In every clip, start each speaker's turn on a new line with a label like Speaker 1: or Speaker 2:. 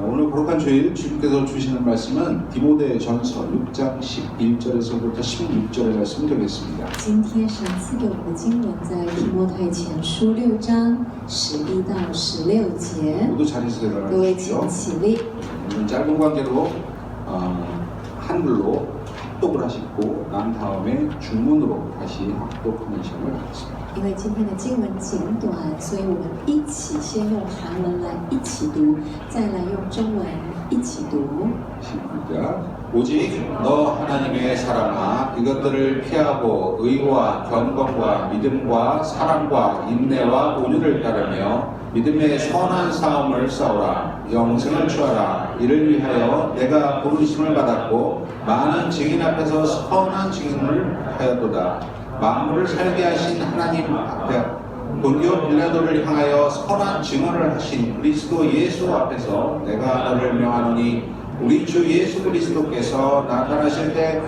Speaker 1: 오늘 거룩한 주일 주님께서 주시는 말씀은 디모데전서 6장 11절에서부터 16절의 말씀을 드리겠습니다.
Speaker 2: 今天神赐给我们的经文在提摩太前书6章11到16节。
Speaker 1: 모두 자리에서
Speaker 2: 各位
Speaker 1: 일어나주십시오.
Speaker 2: 请起立。
Speaker 1: 짧은 관계로 한글로 합독을 하시고 난 다음에 중문으로 다시 합독하는 시간을 갖겠습니다.
Speaker 2: 因为今天的经文简短，所以我们一起先用韩文来一起读，再来用中文一起读。
Speaker 1: 시작. 오직 너 하나님의 사랑아 이것들을 피하고 의와 경건과 믿음과 사랑과 인내와 온유를 따르며 믿음의 선한 싸움을 싸우라. 영생을 취하라. 이를 위하여 내가 부르심을 받았고 많은 증인 앞에서 선한 증인을 하였도다. 만물을 살게 하신 하나님 앞에 본디오 빌라도를 향하여 선한 증언을 하신 그리스도 예수 앞에서 내가 너를 명하노니 우리 주 예수 그리스도께서 나타나실 때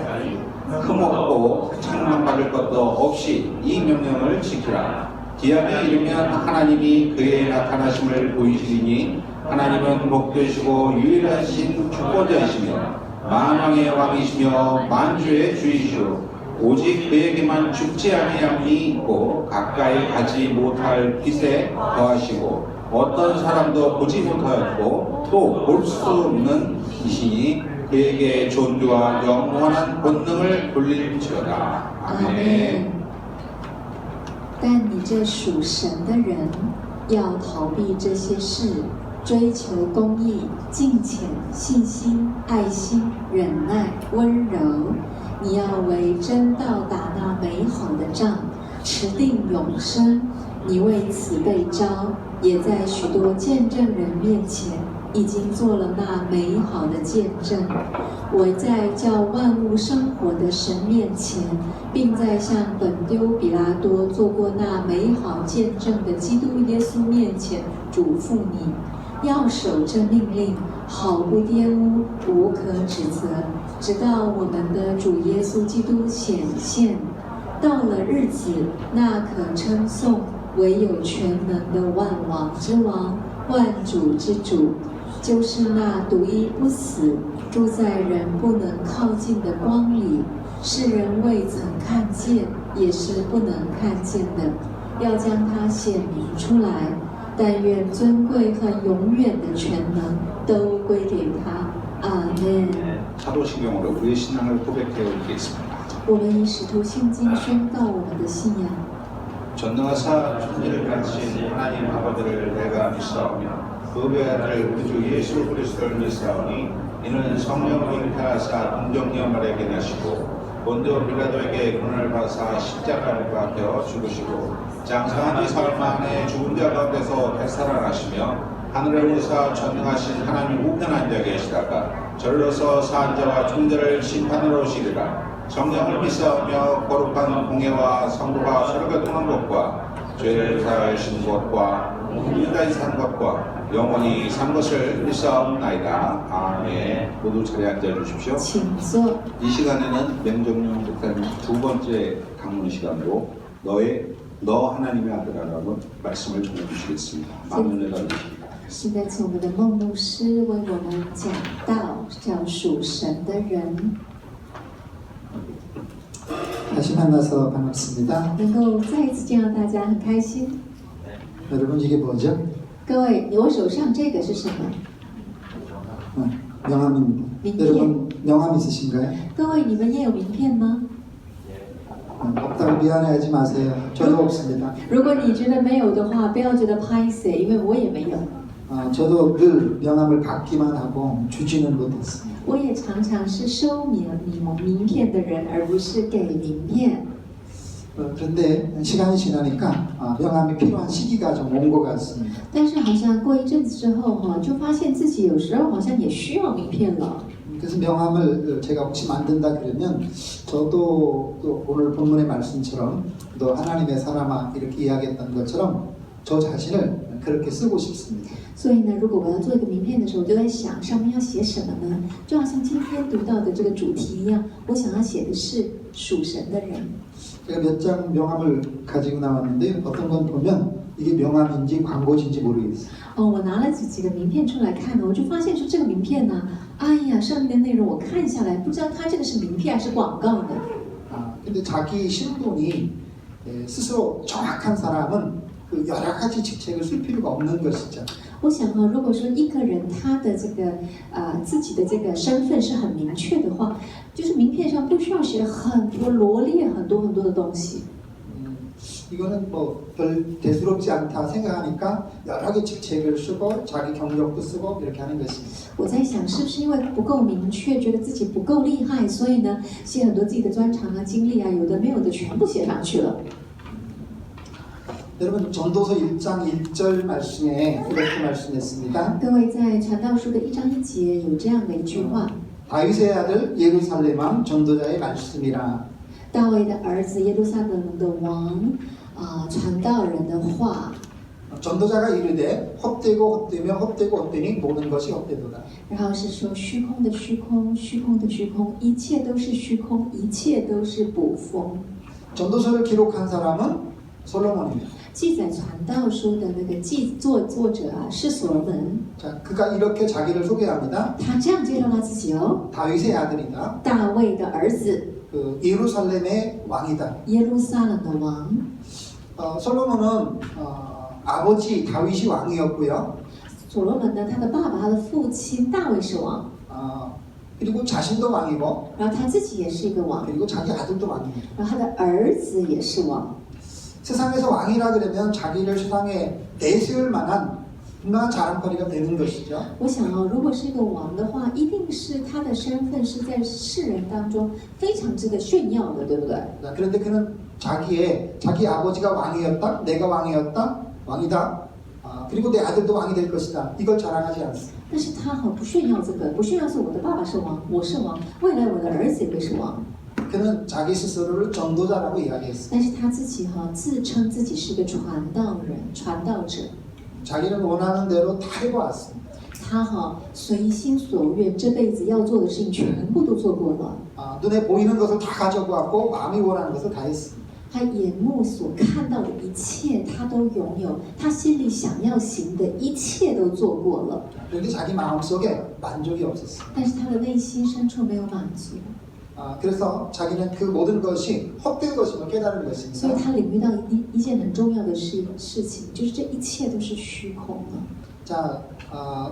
Speaker 1: 흠없고 책망받을 것도 없이 이 명령을 지키라. 기한이 이르면 하나님이 그의 나타나심을 보이시리니 하나님은 복되시고 유일하신 주권자이시며 만왕의 왕이시며 만주의 주이시오. 오직 그에게만 죽지 아니함이 있고 가까이 가지 못할 빛에 거하시고 어떤 사람도 보지 못하였고 또 볼 수 없는 이시니 그에게 존귀와 영원한 권능을 돌릴지어다. 아멘.
Speaker 2: 但你这属神的人，要逃避这些事，追求公义、敬虔、信心、爱心、忍耐、温柔。你要为真道打那美好的仗，持定永生。你为此被召，也在许多见证人面前已经做了那美好的见证。我在叫万物生活的神面前，并在向本丢比拉多做过那美好见证的基督耶稣面前嘱咐你，要守这命令，好不玷污，无可指责，直到我们的主耶稣基督显现。到了日子，那可称颂唯有全能的万王之王、万主之主，就是那独一不死、住在人不能靠近的光里，世人未曾看见，也是不能看见的，要将它显明出来。但愿尊贵和永远的全能都归给他。阿门。
Speaker 1: 사도신경으로 우리의 신앙을 고백해 올리겠습니다.
Speaker 2: 我们以使徒信经宣告我们的信仰。
Speaker 1: 전능하사 천지를 가지신 하나님 아버지를 내가 믿사오며 그 외아들 우리 주 예수 그리스도를 믿사오니 이는 성령으로 잉태하사 동정녀 마리아에게 나시고 본디오 빌라도에게 고난을 받으사 십자가를 박혀 죽으시고 장사한 지 사흘 만에 죽은 자 가운데서 되살아나시며 하늘에 오르사 전능하신 하나님 우편 앉아 계시다가 절로서 사한자와 총자를 심판하러 오시리라. 성령을 믿사오며 거룩한 공예와 성도가 서로 교통한 것과 죄를 사하신 것과 인간이 산 것과 영원히 산 것을 믿사옵나이다. 아멘. 모두 자리에 앉아 주십시오.
Speaker 2: 请坐。
Speaker 1: 이 시간에는 맹정용 목사님 두 번째 강론 시간으로 너 하나님의 아들아라는 말씀을 전해주시겠습니다. 많은 은혜가 되시기 바랍니다.
Speaker 2: 现在请我们的孟牧师为我们讲道，叫属神的人。
Speaker 3: 다시 만나서 반갑습니다.
Speaker 2: 能够再一次见到大家，很开心。
Speaker 3: 여러분 이게 뭐죠?
Speaker 2: 各位，我手上这个是什么？
Speaker 3: 명함입니다.
Speaker 2: 명함.
Speaker 3: 여러분 명함 있으신가요?
Speaker 2: 各位，你们也有名片吗？
Speaker 3: 없다고 미안해하지 마세요. 저도 없습니다.
Speaker 2: 如果你觉得没有的话，不要觉得拍死，因为我也没有。
Speaker 3: 저도 늘 명함을 받기만 하고 주지는 못했습니다.
Speaker 2: 我也常常是收名片的人，而不是给名片。
Speaker 3: 그런데 시간이 지나니까 명함이 필요한 시기가 좀 온 것 같습니다.
Speaker 2: 但是好像过一阵子之后就发现自己有时候好像也需要名片了。
Speaker 3: 그래서 명함을 제가 혹시 만든다 그러면 저도 또 오늘 본문의 말씀처럼 너 하나님의 사람아 이렇게 이야기했던 것처럼 저 자신을 그렇게 쓰고 싶습니다.
Speaker 2: 所以呢，如果我要做一个名片的时候，我就在想上面要写什么呢？就好像今天读到的这个主题一样，我想要写的是属神的人。
Speaker 3: 제가 몇 장 명함을 가지고 나왔는데요. 어떤 건 보면 이게 명함인지 광고인지 모르겠어요.
Speaker 2: 哦，我拿了几个名片出来看呢，我就发现说这个名片呢，哎呀，上面的内容我看下来，不知道它这个是名片还是广告呢。
Speaker 3: 근데 자기 신분이 스스로 정확한 사람은 그 여러 가지 직책을 쓸 필요가 없는 것이죠.
Speaker 2: 我想啊，如果说一个人他的这个自己的这个身份是很明确的话，就是名片上不需要写很多罗列很多的东西。
Speaker 3: 이거는 뭐 별 대수롭지 않다 생각하니까 여러 개 직책을 쓰고 자기 경력도 쓰고 이렇게 하는 것입니다.
Speaker 2: 我在想，是不是因为不够明确，觉得自己不够厉害，所以呢，写很多自己的专长啊、经历啊，有的没有的全部写上去了。
Speaker 3: 여러분 전도서 1장 1절 말씀에 이렇게 말씀했습니다.
Speaker 2: 各位在传道书的1章1节有这样的一句话：
Speaker 3: 다윗의 아들 예루살렘 왕 전도자의 말씀이라.
Speaker 2: 大卫的儿子耶路撒冷的王传道人的话。
Speaker 3: 전도자가 이르되 헛되고 헛되며 헛되고 헛되니 모든 것이 헛되도다.
Speaker 2: 然后是说虚空的虚空，虚空的虚空，一切都是虚空，一切都是捕风。
Speaker 3: 전도서를 기록한 사람은 솔로몬입니다.
Speaker 2: 记载传道书的那个作者啊，是所罗门。
Speaker 3: 자, 그가 이렇게 자기를 소개합니다.
Speaker 2: 他这样介绍他自己哦，
Speaker 3: 다윗의 아들이다.
Speaker 2: 大卫的儿子，
Speaker 3: 그 예루살렘의 왕이다.
Speaker 2: 耶路撒冷的王。
Speaker 3: 솔로몬은 아버지 다윗이 왕이었고요.
Speaker 2: 所罗门呢，他的爸爸，他的父亲大卫是王，
Speaker 3: 그리고 자신도 왕이고
Speaker 2: 然后他自己也是一个王，
Speaker 3: 그리고 자기 아들도 왕입니다.
Speaker 2: 然后他的儿子也是王。
Speaker 3: 세상에서 왕이라 그러면 자기를 세상에 내세울 만한 분명한 자랑거리가 되는 것이죠.
Speaker 2: 我想哦，如果是一个王的话，一定是他的身份是在世人当中非常值得炫耀的，对不对？
Speaker 3: 그런데 그는 자기 아버지가 왕이었다, 내가 왕이다, 그리고 내 아들도 왕이 될 것이다. 이걸 자랑하지 않습니다.
Speaker 2: 但是他不炫耀这个，不炫耀是我的爸爸是王，我是王，未来我的儿子也会是王。
Speaker 3: 그는 자기 스스로를 전도자라고 이야기했습니다.
Speaker 2: 但是他自己自称自己是个传道人、传道者。
Speaker 3: 자기는 원하는 대로 다 해보았습니다.
Speaker 2: 他随心所愿，这辈子要做的事情全部都做过了。
Speaker 3: 눈에 보이는 것을 다 가져보았고 마음이 원하는 것을 다 했습니다.
Speaker 2: 他眼目所看到的一切，他都拥有；他心里想要行的一切都做过了。
Speaker 3: 그런데 자기 마음속에 만족이 없었습니다.
Speaker 2: 但是他的内心深处没有满足，
Speaker 3: 그래서 자기는 그 모든 것이 헛된 것임을 깨달은
Speaker 2: 所以
Speaker 3: 것입니다.
Speaker 2: 他领悟到一件很重要的事情，就是这一切都是虚空的。
Speaker 3: 자,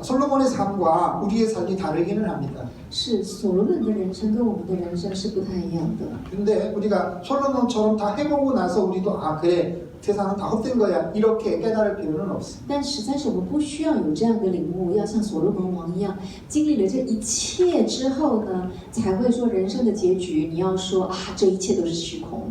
Speaker 3: 솔로몬의 삶과 우리의 삶이 다르기는 합니다.
Speaker 2: 是所罗门的人生跟我们的人生是不太一样的。
Speaker 3: 근데 우리가 솔로몬처럼 다 해보고 나서 우리도 그래 세상은 다 헛된 거야 이렇게 깨달을 필요는 없습니다.
Speaker 2: 但实在是我们不需要有这样的领悟，要像所罗门王一样，经历了这一切之后呢，才会说人生的结局。你要说这一切都是虚空。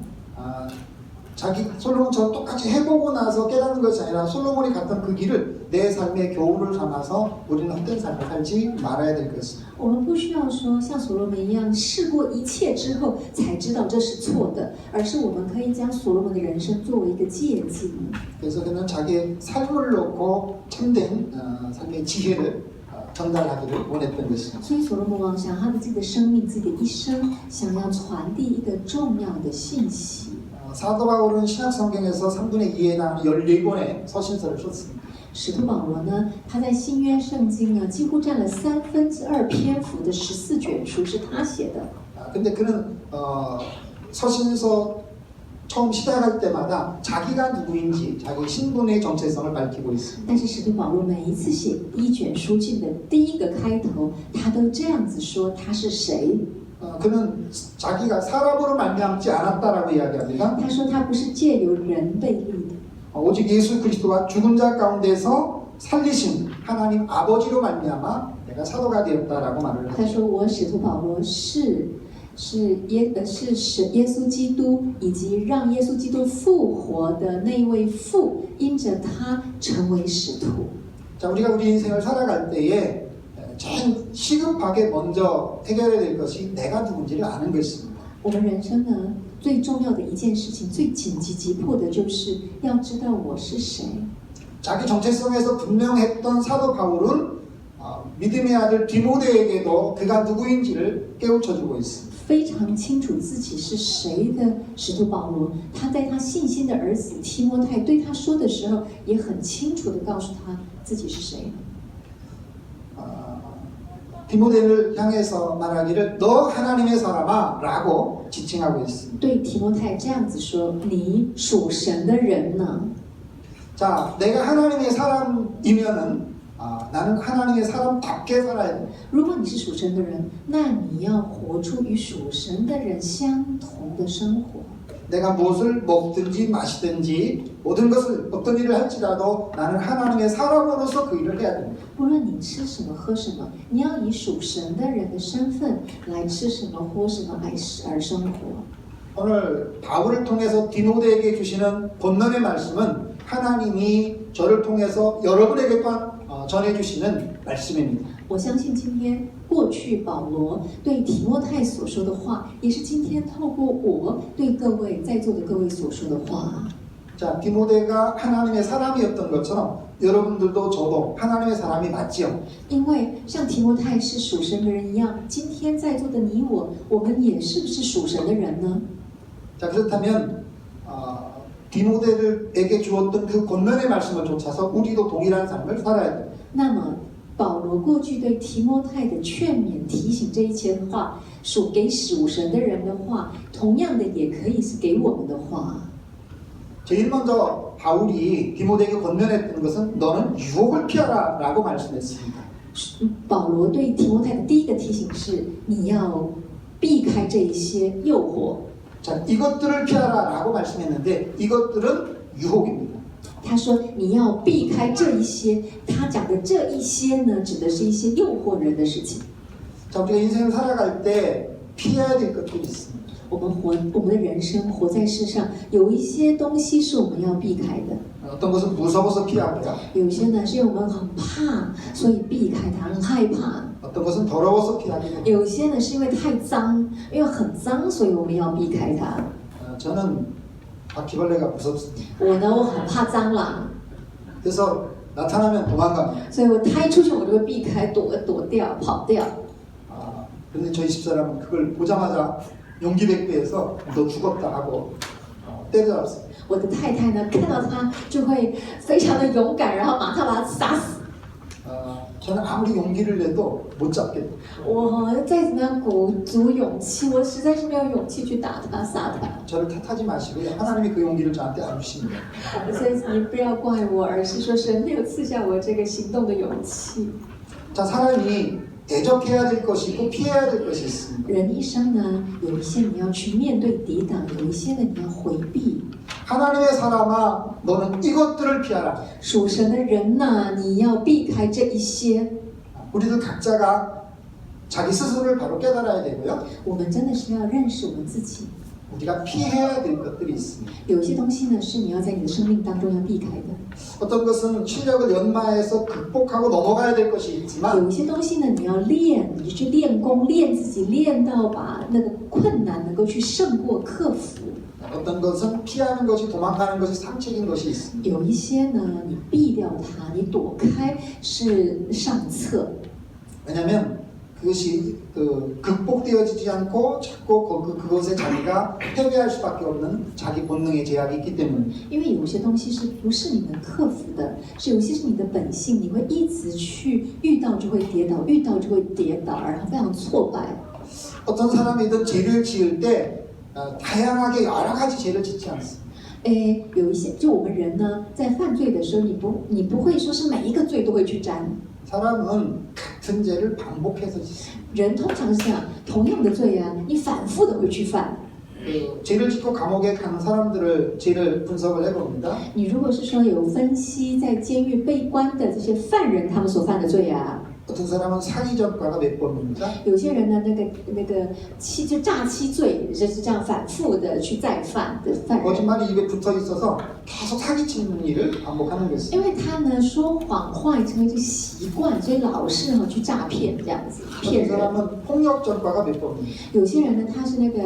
Speaker 3: 자기 솔로몬처럼 똑같이 해보고 나서 깨닫는 것이 아니라 솔로몬이 갔던 그 길을 내 삶의 교훈을 삼아서 우리는 헛된 삶을 살지 말아야 될 것입니다.
Speaker 2: 我们不需要说像所罗门一样试过一切之后才知道这是错的，而是我们可以将所罗门的人生作为一个借鉴。
Speaker 3: 그래서 그는 자기의 삶을 놓고 참된 삶의 지혜를 전달하기를 원했던 것입니다.
Speaker 2: 所以所罗门王想他的自己的生命、自己的一生，想要传递一个重要的信息。
Speaker 3: 사도 바울은 신약 성경에서 3분의 2에 해당하는 14권의 서신서를 썼습니다.
Speaker 2: 使徒保罗呢，他在新约圣经呢，几乎占了2/3篇幅的14卷书是他写的。
Speaker 3: 근데 그는 서신서 처음 시작할 때마다 자기가 누구인지 자기 신분의 정체성을 밝히고 있습니다.
Speaker 2: 但是使徒保罗每一次写第1卷书信的第一个开头，他都这样子说他是谁。
Speaker 3: 그는 자기가 사람으로 말미암지 않았다라고 이야기합니다.
Speaker 2: 他说他不是借由人被立的，
Speaker 3: 오직 예수 그리스도와 죽은 자 가운데서 살리신 하나님 아버지로 말미암아 내가 사도가 되었다라고 말을
Speaker 2: 他
Speaker 3: 하죠.
Speaker 2: 说我使徒保罗是耶稣基督以及让耶稣基督复活的那位父，因着他成为使徒。
Speaker 3: 자, 우리가 우리 인생을 살아갈 때에 제일 시급하게 먼저 해결해야 될 것이 내가 누군지를 아는 것입니다.
Speaker 2: 我们人生呢，最重要的一件事情，最紧急急迫的就是要知道我是谁。
Speaker 3: 자기 정체성에서 분명했던 사도 바울은 믿음의 아들 디모데에게도 그가 누구인지를 깨우쳐주고 있습니다.
Speaker 2: 非常清楚自己是谁的使徒保罗，他在他信心的儿子提摩太对他说的时候，也很清楚地告诉他自己是谁。
Speaker 3: 디모데를 향해서 말하기를 너 하나님의 사람아라고 지칭하고 있습니다.
Speaker 2: 对提摩太这样子说：“你属神的人呢？
Speaker 3: 자, 내가 하나님의 사람이면은 나는 하나님의 사람답게 살아야 돼.
Speaker 2: 如果你是属神的人，那你要活出与属神的人相同的生活。
Speaker 3: 내가 무엇을 먹든지 마시든지 모든 것을 어떤 일을 할지라도 나는 하나님의 사람으로서 그 일을 해야 됩니다.
Speaker 2: 无论你吃什么喝什么，你要以属神的人的身份来吃什么喝什么而生活。
Speaker 3: 오늘 바울을 통해서 디모데에게 주시는 본문의 말씀은 하나님이 저를 통해서 여러분에게 또한 전해주시는 말씀입니다.
Speaker 2: 我相信今天过去保罗对提摩太所说的话，也是今天透过我对各位在座的各位所说的话。
Speaker 3: 자, 디모데가 하나님의 사람이었던 것처럼 여러분들도 저도 하나님의 사람이 맞지요.
Speaker 2: 因为像提摩太是属神的人一样，今天在座的你我，我们也是不是属神的人呢？
Speaker 3: 자, 그렇다면 디모데에게 주었던 그 권면의 말씀을 쫓아서 우리도 동일한 삶을 살아야 돼요.
Speaker 2: 那么保罗过去对提摩太的劝勉、提醒这一切的话，给属神的人的话，同样的也可以是给我们的话。
Speaker 3: 제일 먼저 바울이 디모데에게 권면했던 것은 너는 유혹을 피하라라고 말씀했습니다.
Speaker 2: 保罗对提摩太的第一个提醒是，你要避开这一些诱惑。
Speaker 3: 자, 이것들을 피하라라고 말씀했는데 이것들은 유혹입니다.
Speaker 2: 他说你要避开这一些，他讲的这一些呢，指的是一些诱惑人的事情。
Speaker 3: 자, 우리가 인생을 살아갈 때 피해야 될 것들이 있습니다.
Speaker 2: 我们的人生活在世上，有一些东西是我们要避开的，
Speaker 3: 어떤 것은 무서워서 피하고요.
Speaker 2: 有一些呢是因为我们很怕，所以避开它，很害怕。
Speaker 3: 어떤 것은 더러워서 피하게 됩니다.
Speaker 2: 有些呢是因为太脏，因为很脏，所以我们要避开它。
Speaker 3: 저는 바퀴벌레가 무섭습니다.
Speaker 2: 我呢，我很怕蟑螂，
Speaker 3: 그래서 나타나면 도망갑니다.
Speaker 2: 所以我胎出去我就会避开，躲掉，跑掉。
Speaker 3: 그런데 저희 집사람은 그걸 보자마자 용기백배해서 너 죽었다 하고 때려잡았어요.
Speaker 2: 我的太太呢，看到他就会非常的勇敢，然后马上把他杀死。
Speaker 3: 저는 아무리 용기를 내도 못 잡겠다.
Speaker 2: 我再怎么样鼓足勇气，我实在是没有勇气去打他、杀他。
Speaker 3: 저를 탓하지 마시고요. 하나님이 그 용기를 저한테 안 주십니다.
Speaker 2: 所以你不要怪我，而是说神没有赐下我这个行动的勇气。
Speaker 3: 자, 사람이 대적해야 될 것이 있고 피해야 될 것이 있습니다.
Speaker 2: 人一生呢，有一些你要去面对抵挡，有一些呢你要回避。
Speaker 3: 하나님의 사람아, 너는 이것들을 피하라.
Speaker 2: 属神的人呢，你要避开这一些。
Speaker 3: 우리도 각자가 자기 스스로를 바로 깨달아야 되고요.
Speaker 2: 我们真的是要认识我们自己。
Speaker 3: 우리가 피해야 될 것들이 있습니다.
Speaker 2: 有一些东西呢，是你要在你的生命当中要避开的。
Speaker 3: 어떤 것은 실력을 연마해서 극복하고 넘어가야 될 것이 있지만
Speaker 2: 有一些东西呢，你要练，你就去练功，练自己，练到把那个困难能够去胜过、克服。
Speaker 3: 어떤 것은 피하는 것이 도망가는 것이 상책인 것이 있습니다.
Speaker 2: 有一些呢，你避掉它，你躲开是上策。
Speaker 3: 왜냐하면 그것이 극복되어지지 않고 자꾸 그것에 자기가 패배할 수밖에 없는 자기 본능의 제약이 있기 때문에
Speaker 2: 因为有些东西是不是你能克服的，是有些是你的本性，你会一直去遇到就会跌倒，遇到就会跌倒，然后非常挫败。
Speaker 3: 어떤 사람이든 죄를 지을 때 다양하게 여러 가지 죄를 짓지 않습니다.
Speaker 2: 有一些就我们人呢，在犯罪的时候，你不会说是每一个罪都会去沾。
Speaker 3: 사람은 같은 죄를 반복해서 짓습니다.
Speaker 2: 人通常是这样，同样的罪啊，你反复的会去犯。
Speaker 3: 죄를 짓고 감옥에 가는 사람들을 죄를 분석을 해봅니다.
Speaker 2: 你如果是说有分析在监狱被关的这些犯人他们所犯的罪啊，
Speaker 3: 어떤 사람은 사기 전과가 몇 번입니다.
Speaker 2: 有些人呢，那个就诈欺罪，就是这样反复的去再犯的犯人。
Speaker 3: 거짓말이 입에 붙어 있어서 계속 사기치는 일을 반복하는 것입니다.
Speaker 2: 因为他呢说谎话成为一个习惯，所以老是去诈骗这样子骗
Speaker 3: 어떤
Speaker 2: 人。
Speaker 3: 사람은 폭력 전과가 몇 번입니다.
Speaker 2: 有些人呢，他是那个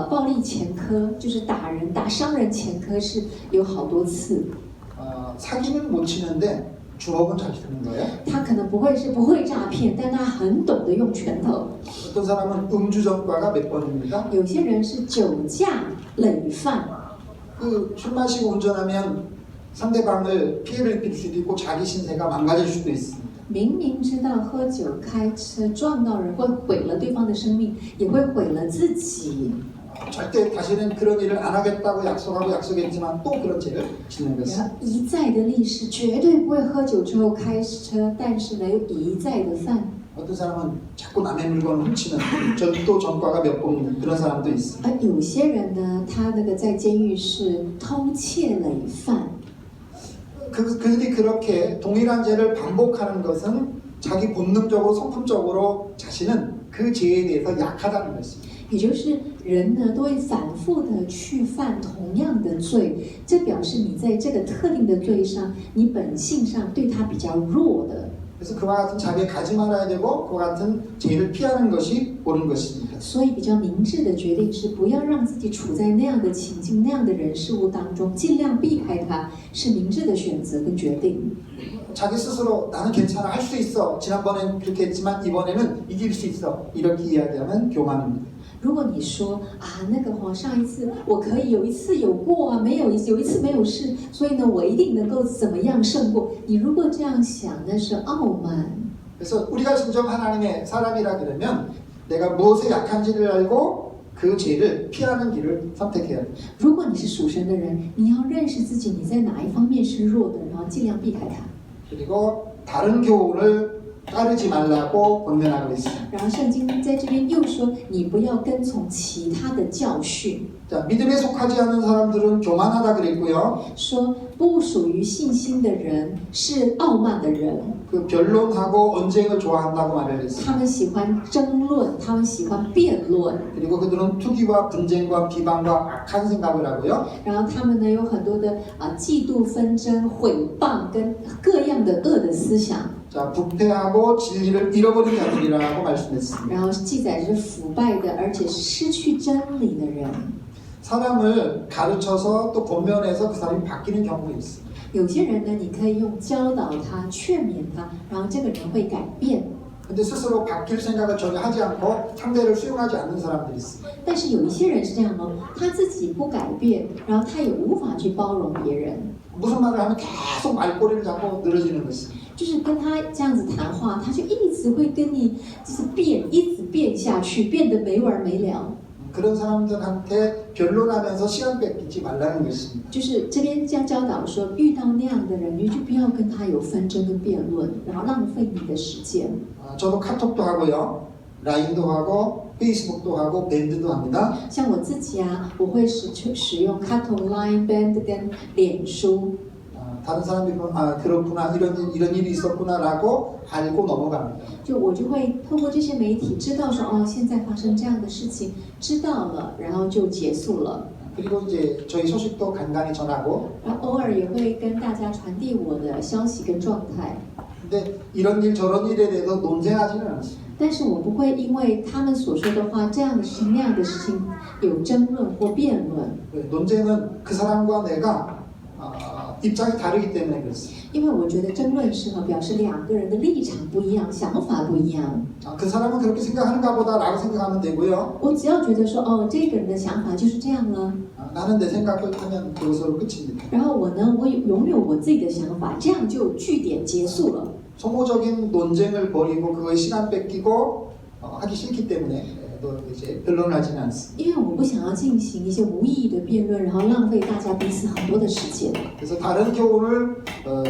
Speaker 2: 暴力前科，就是打人、打伤人前科是有好多次。
Speaker 3: 사기는 못 치는데 주먹은 잘 쓰는 거예요.
Speaker 2: 他可能不会诈骗，但他很懂得用拳头。
Speaker 3: 어떤 사람은 음주 전과가 몇 번입니다.
Speaker 2: 有些人是酒驾累犯，
Speaker 3: 그 술 마시고 운전하면 상대방을 피해를 입힐 수도 있고 자기 신세가 망가질 수도 있습니다.
Speaker 2: 明明知道喝酒开车撞到人会毁了对方的生命，也会毁了自己。
Speaker 3: 절대 다시는 그런 일을 안 하겠다고 약속했지만 또 그런 죄를 짓는
Speaker 2: 然
Speaker 3: 것입니다.
Speaker 2: 后一再的立誓，绝对不会喝酒之后开车，但是呢又一再的犯。
Speaker 3: 어떤 사람은 자꾸 남의 물건을 훔치는 또 전과가 몇 번 그런 사람도 있습니다.
Speaker 2: 而有些人呢，他那个在监狱是偷窃累犯。
Speaker 3: 그들이 그렇게 동일한 죄를 반복하는 것은 자기 본능적으로 성품적으로 자신은 그 죄에 대해서 약하다는 것입니다.
Speaker 2: 也就是人呢都会反复的去犯同样的罪，这表示你在这个特定的罪上，你本性上对他比较弱的。
Speaker 3: 그래서 그와 같은 자리에 가지 말아야 되고 그와 같은 죄를 피하는 것이 옳은 것입니다.
Speaker 2: 所以比较明智的决定是不要让自己处在那样的情境、那样的人事物当中，尽量避开它，是明智的选择跟决定。
Speaker 3: 자기 스스로 나는 괜찮아 할 수 있어 지난번엔 그렇게 했지만 이번에는 이길 수 있어 이렇게 이야기하면 교만입니다.
Speaker 2: 如果你说啊，那个上一次我可以，有一次有过啊，有一次没有事，所以呢，我一定能够怎么样胜过。你如果这样想，那是傲慢。
Speaker 3: 그래서 우리가 진정 하나님의 사람이라 그러면 내가 무엇에 약한지를 알고 그 죄를 피하는 길을 선택해야 돼요.
Speaker 2: 如果你是属神的人，你要认识自己，你在哪一方面是弱的，然后尽量避开它。
Speaker 3: 그리고 다른 교훈을 따르지 말라고 권면하고 있습니다.
Speaker 2: 然后圣经在这边又说，你不要跟从其他的教训，
Speaker 3: 자, 믿음에 속하지 않는 사람들은 교만하다 그랬고요.
Speaker 2: 说不属于信心的人是傲慢的人，
Speaker 3: 그 변론하고 언쟁을 좋아한다고 말을 했습니다.
Speaker 2: 他们喜欢争论，他们喜欢辩论，
Speaker 3: 그리고 그들은 투기와 분쟁과 비방과 악한 생각을 하고요.
Speaker 2: 然后他们呢有很多的嫉妒、纷争、毁谤跟各样的恶的思想，
Speaker 3: 자, 부패하고 진리를 잃어버린 자들이라고 말씀했습니다.
Speaker 2: 然后记载是腐败的，而且是失去真理的人。
Speaker 3: 사람을 가르쳐서 또 권면해서 그 사람이 바뀌는 경우가 있습니다.
Speaker 2: 有些人呢，你可以用教导他、劝勉他，然后这个人会改变。
Speaker 3: 근데 스스로 바뀔 생각을 전혀 하지 않고 상대를 수용하지 않는 사람들이 있습니다.
Speaker 2: 但是有一些人是这样哦，他自己不改变，然后他也无法去包容别人，
Speaker 3: 무슨 말을 하면 계속 말꼬리를 잡고 늘어지는 것입니다.
Speaker 2: 就是跟他这样子谈话，他就一直会跟你就是变，一直变下去，变得没完没了。
Speaker 3: 그런 사람들한테 변론하면서 시간 뺏기지 말라는 것입니다.
Speaker 2: 就是这边这样教导说，遇到那样的人，你就不要跟他有纷争跟辩论，然后浪费你的时间。
Speaker 3: 저도 카톡도 하고요. 라인도 하고 페이스북도 하고 밴드도 합니다.
Speaker 2: 像我自己啊，我会使用 Katon Line Band 跟脸书。
Speaker 3: 다른 사람들이 보면 아 그렇구나 이런 일이 있었구나라고 알고 넘어갑니다.
Speaker 2: 我就会透过这些媒体知道说，哦，现在发生这样的事情，知道了，然后就结束了。
Speaker 3: 그리고 이제 저희 소식도 간간히 전하고.
Speaker 2: 然后偶尔也会跟大家传递我的消息跟状态。
Speaker 3: 근데 이런 일 저런 일에 대해서 논쟁하지는 않습니다.
Speaker 2: 但是我不会因为他们所说的话，这样的事情那样的事情有争论或辩论。
Speaker 3: 논쟁은 그 사람과 내가 입장이 다르기 때문에 그렇습니다.
Speaker 2: 因为我觉得争论是表示两个人的立场不一样，想法不一样。
Speaker 3: 그 사람은 그렇게 생각하는가 보다라고 생각하면 되고요.
Speaker 2: 我只要觉得说，哦，这个人的想法就是这样了。
Speaker 3: 나는 내 생각을 하면 그것으로 끝입니다.
Speaker 2: 然后我呢，我拥有我自己的想法，这样就句点结束了。
Speaker 3: 소모적인 논쟁을 벌이고 그거에 시간 뺏기고 하기 싫기 때문에 또 이제 변론하지는 않습니다.
Speaker 2: 因为我不想要进行一些无意义的辩论，然后浪费大家彼此很多的时间。
Speaker 3: 그래서 다른 교훈을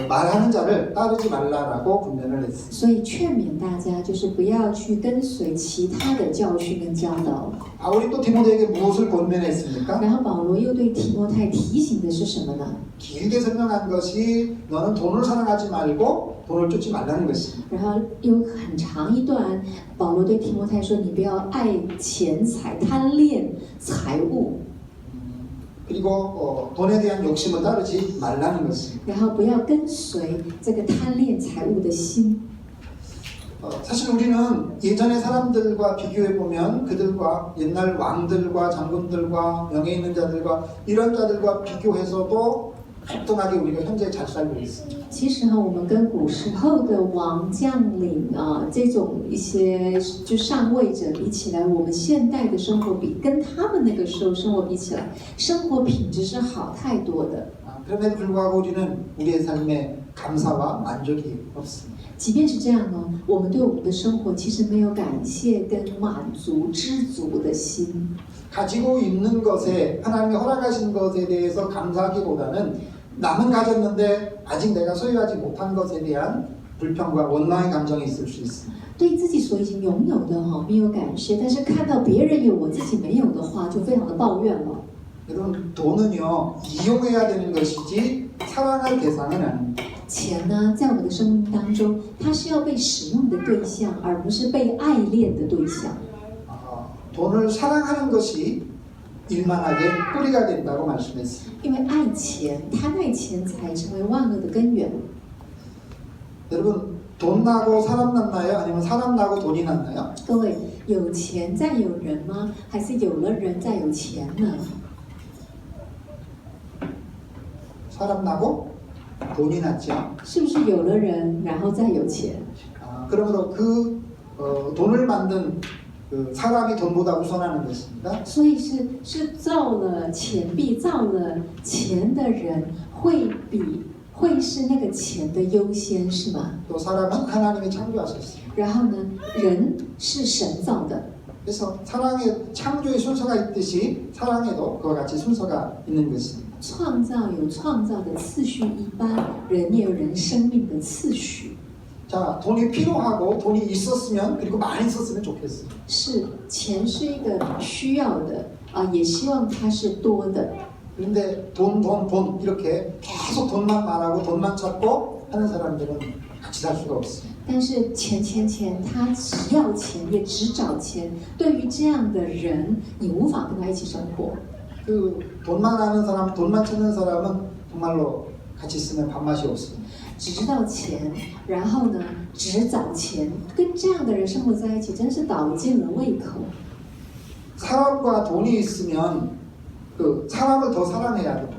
Speaker 3: 말하는 자를 따르지 말라라고 분명을 했습니다.
Speaker 2: 所以劝勉大家，就是不要去跟随其他的教训跟教导。
Speaker 3: 바울이 또 디모데에게 무엇을 권면했습니까?
Speaker 2: 然后保罗又对提摩太提醒的是什么呢？
Speaker 3: 길게 설명한 것이 너는 돈을 사랑하지 말고 돈을 쫓지 말라는 것입니다.
Speaker 2: 然后有很长一段，保罗对提摩太说：“你不要爱钱财，贪恋财物，
Speaker 3: 그리고 돈에 대한 욕심을 따르지 말라는 것입니다.
Speaker 2: 然后不要跟随这个贪恋财物的心。”
Speaker 3: 사실 우리는 예전의 사람들과 비교해 보면 그들과 옛날 왕들과 장군들과 명예 있는 자들과 이런 자들과 비교해서도 간단하게 우리가 현재 잘 살고 있습니다.
Speaker 2: 其实呢，我们跟古时候的王将领啊，这种一些就上位者比起来，我们现代的生活跟他们那个时候生活比起来，生活品质是好太多的。
Speaker 3: 그럼에도 불구하고 우리는 우리의 삶에 감사와 만족이 없습니다.
Speaker 2: 即便是这样呢，我们对我们的生活其实没有感谢跟满足、知足的心。
Speaker 3: 가지고 있는 것에 하나님이 허락하신 것에 대해서 감사하기보다는 남은 가졌는데 아직 내가 소유하지 못한 것에 대한 불평과 원망의 감정이 있을 수 있습니다.
Speaker 2: 对自己所已经拥有的哈没有感谢，但是看到别人有我自己没有的话，就非常的抱怨了。
Speaker 3: 여러분 돈은요 이용해야 되는 것이지 사랑할 대상은 아닙니다.
Speaker 2: 钱呢，在我们的生命当中，它是要被使用的对象，而不是被爱恋的对象。
Speaker 3: 돈을 사랑하는 것이 일만하게 뿌리가 된다고 말씀했습니다.
Speaker 2: 因为爱钱，贪爱钱财成为万恶的根源。
Speaker 3: 여러분 돈 나고 사람 났나요? 아니면 사람 나고 돈이 났나요?
Speaker 2: 各位，有钱再有人吗？还是有了人再有钱呢？
Speaker 3: 사람 나고 돈이 났죠.
Speaker 2: 是不是有了人，然后再有钱？
Speaker 3: 그러므로 그 돈을 만든 그 사람이 돈보다 우선하는 것입니다.
Speaker 2: 所以是造了钱币、造了钱的人会是那个钱的优先，是吗？
Speaker 3: 또 사람은 하나님이 창조하셨습니다.
Speaker 2: 然后呢，人是神造的。
Speaker 3: 그래서 사랑의 창조의 순서가 있듯이 사랑에도 그와 같이 순서가 있는 것입니다.
Speaker 2: 创造有创造的次序一般，人也有人生命的次序。
Speaker 3: 자, 돈이 필요하고 돈이 있었으면 그리고 많이 있었으면 좋겠어요.
Speaker 2: 是钱是一个需要的啊，也希望它是多的。
Speaker 3: 그런데 돈 이렇게 계속 돈만 말하고 돈만 찾고 하는 사람들은 같이 살 수가 없습니다.
Speaker 2: 但是钱，他只要钱，也只找钱。对于这样的人，你无法跟他一起生活。
Speaker 3: 그 돈만 아는 사람, 돈만 찾는 사람은 정말로 같이 있으면 밥맛이 없습니다.
Speaker 2: 只知道钱，然后呢，只找钱，跟这样的人生活在一起，真是倒尽了胃口。
Speaker 3: 사람과 돈이 있으면 그 사람을 더 사랑해야 돼요.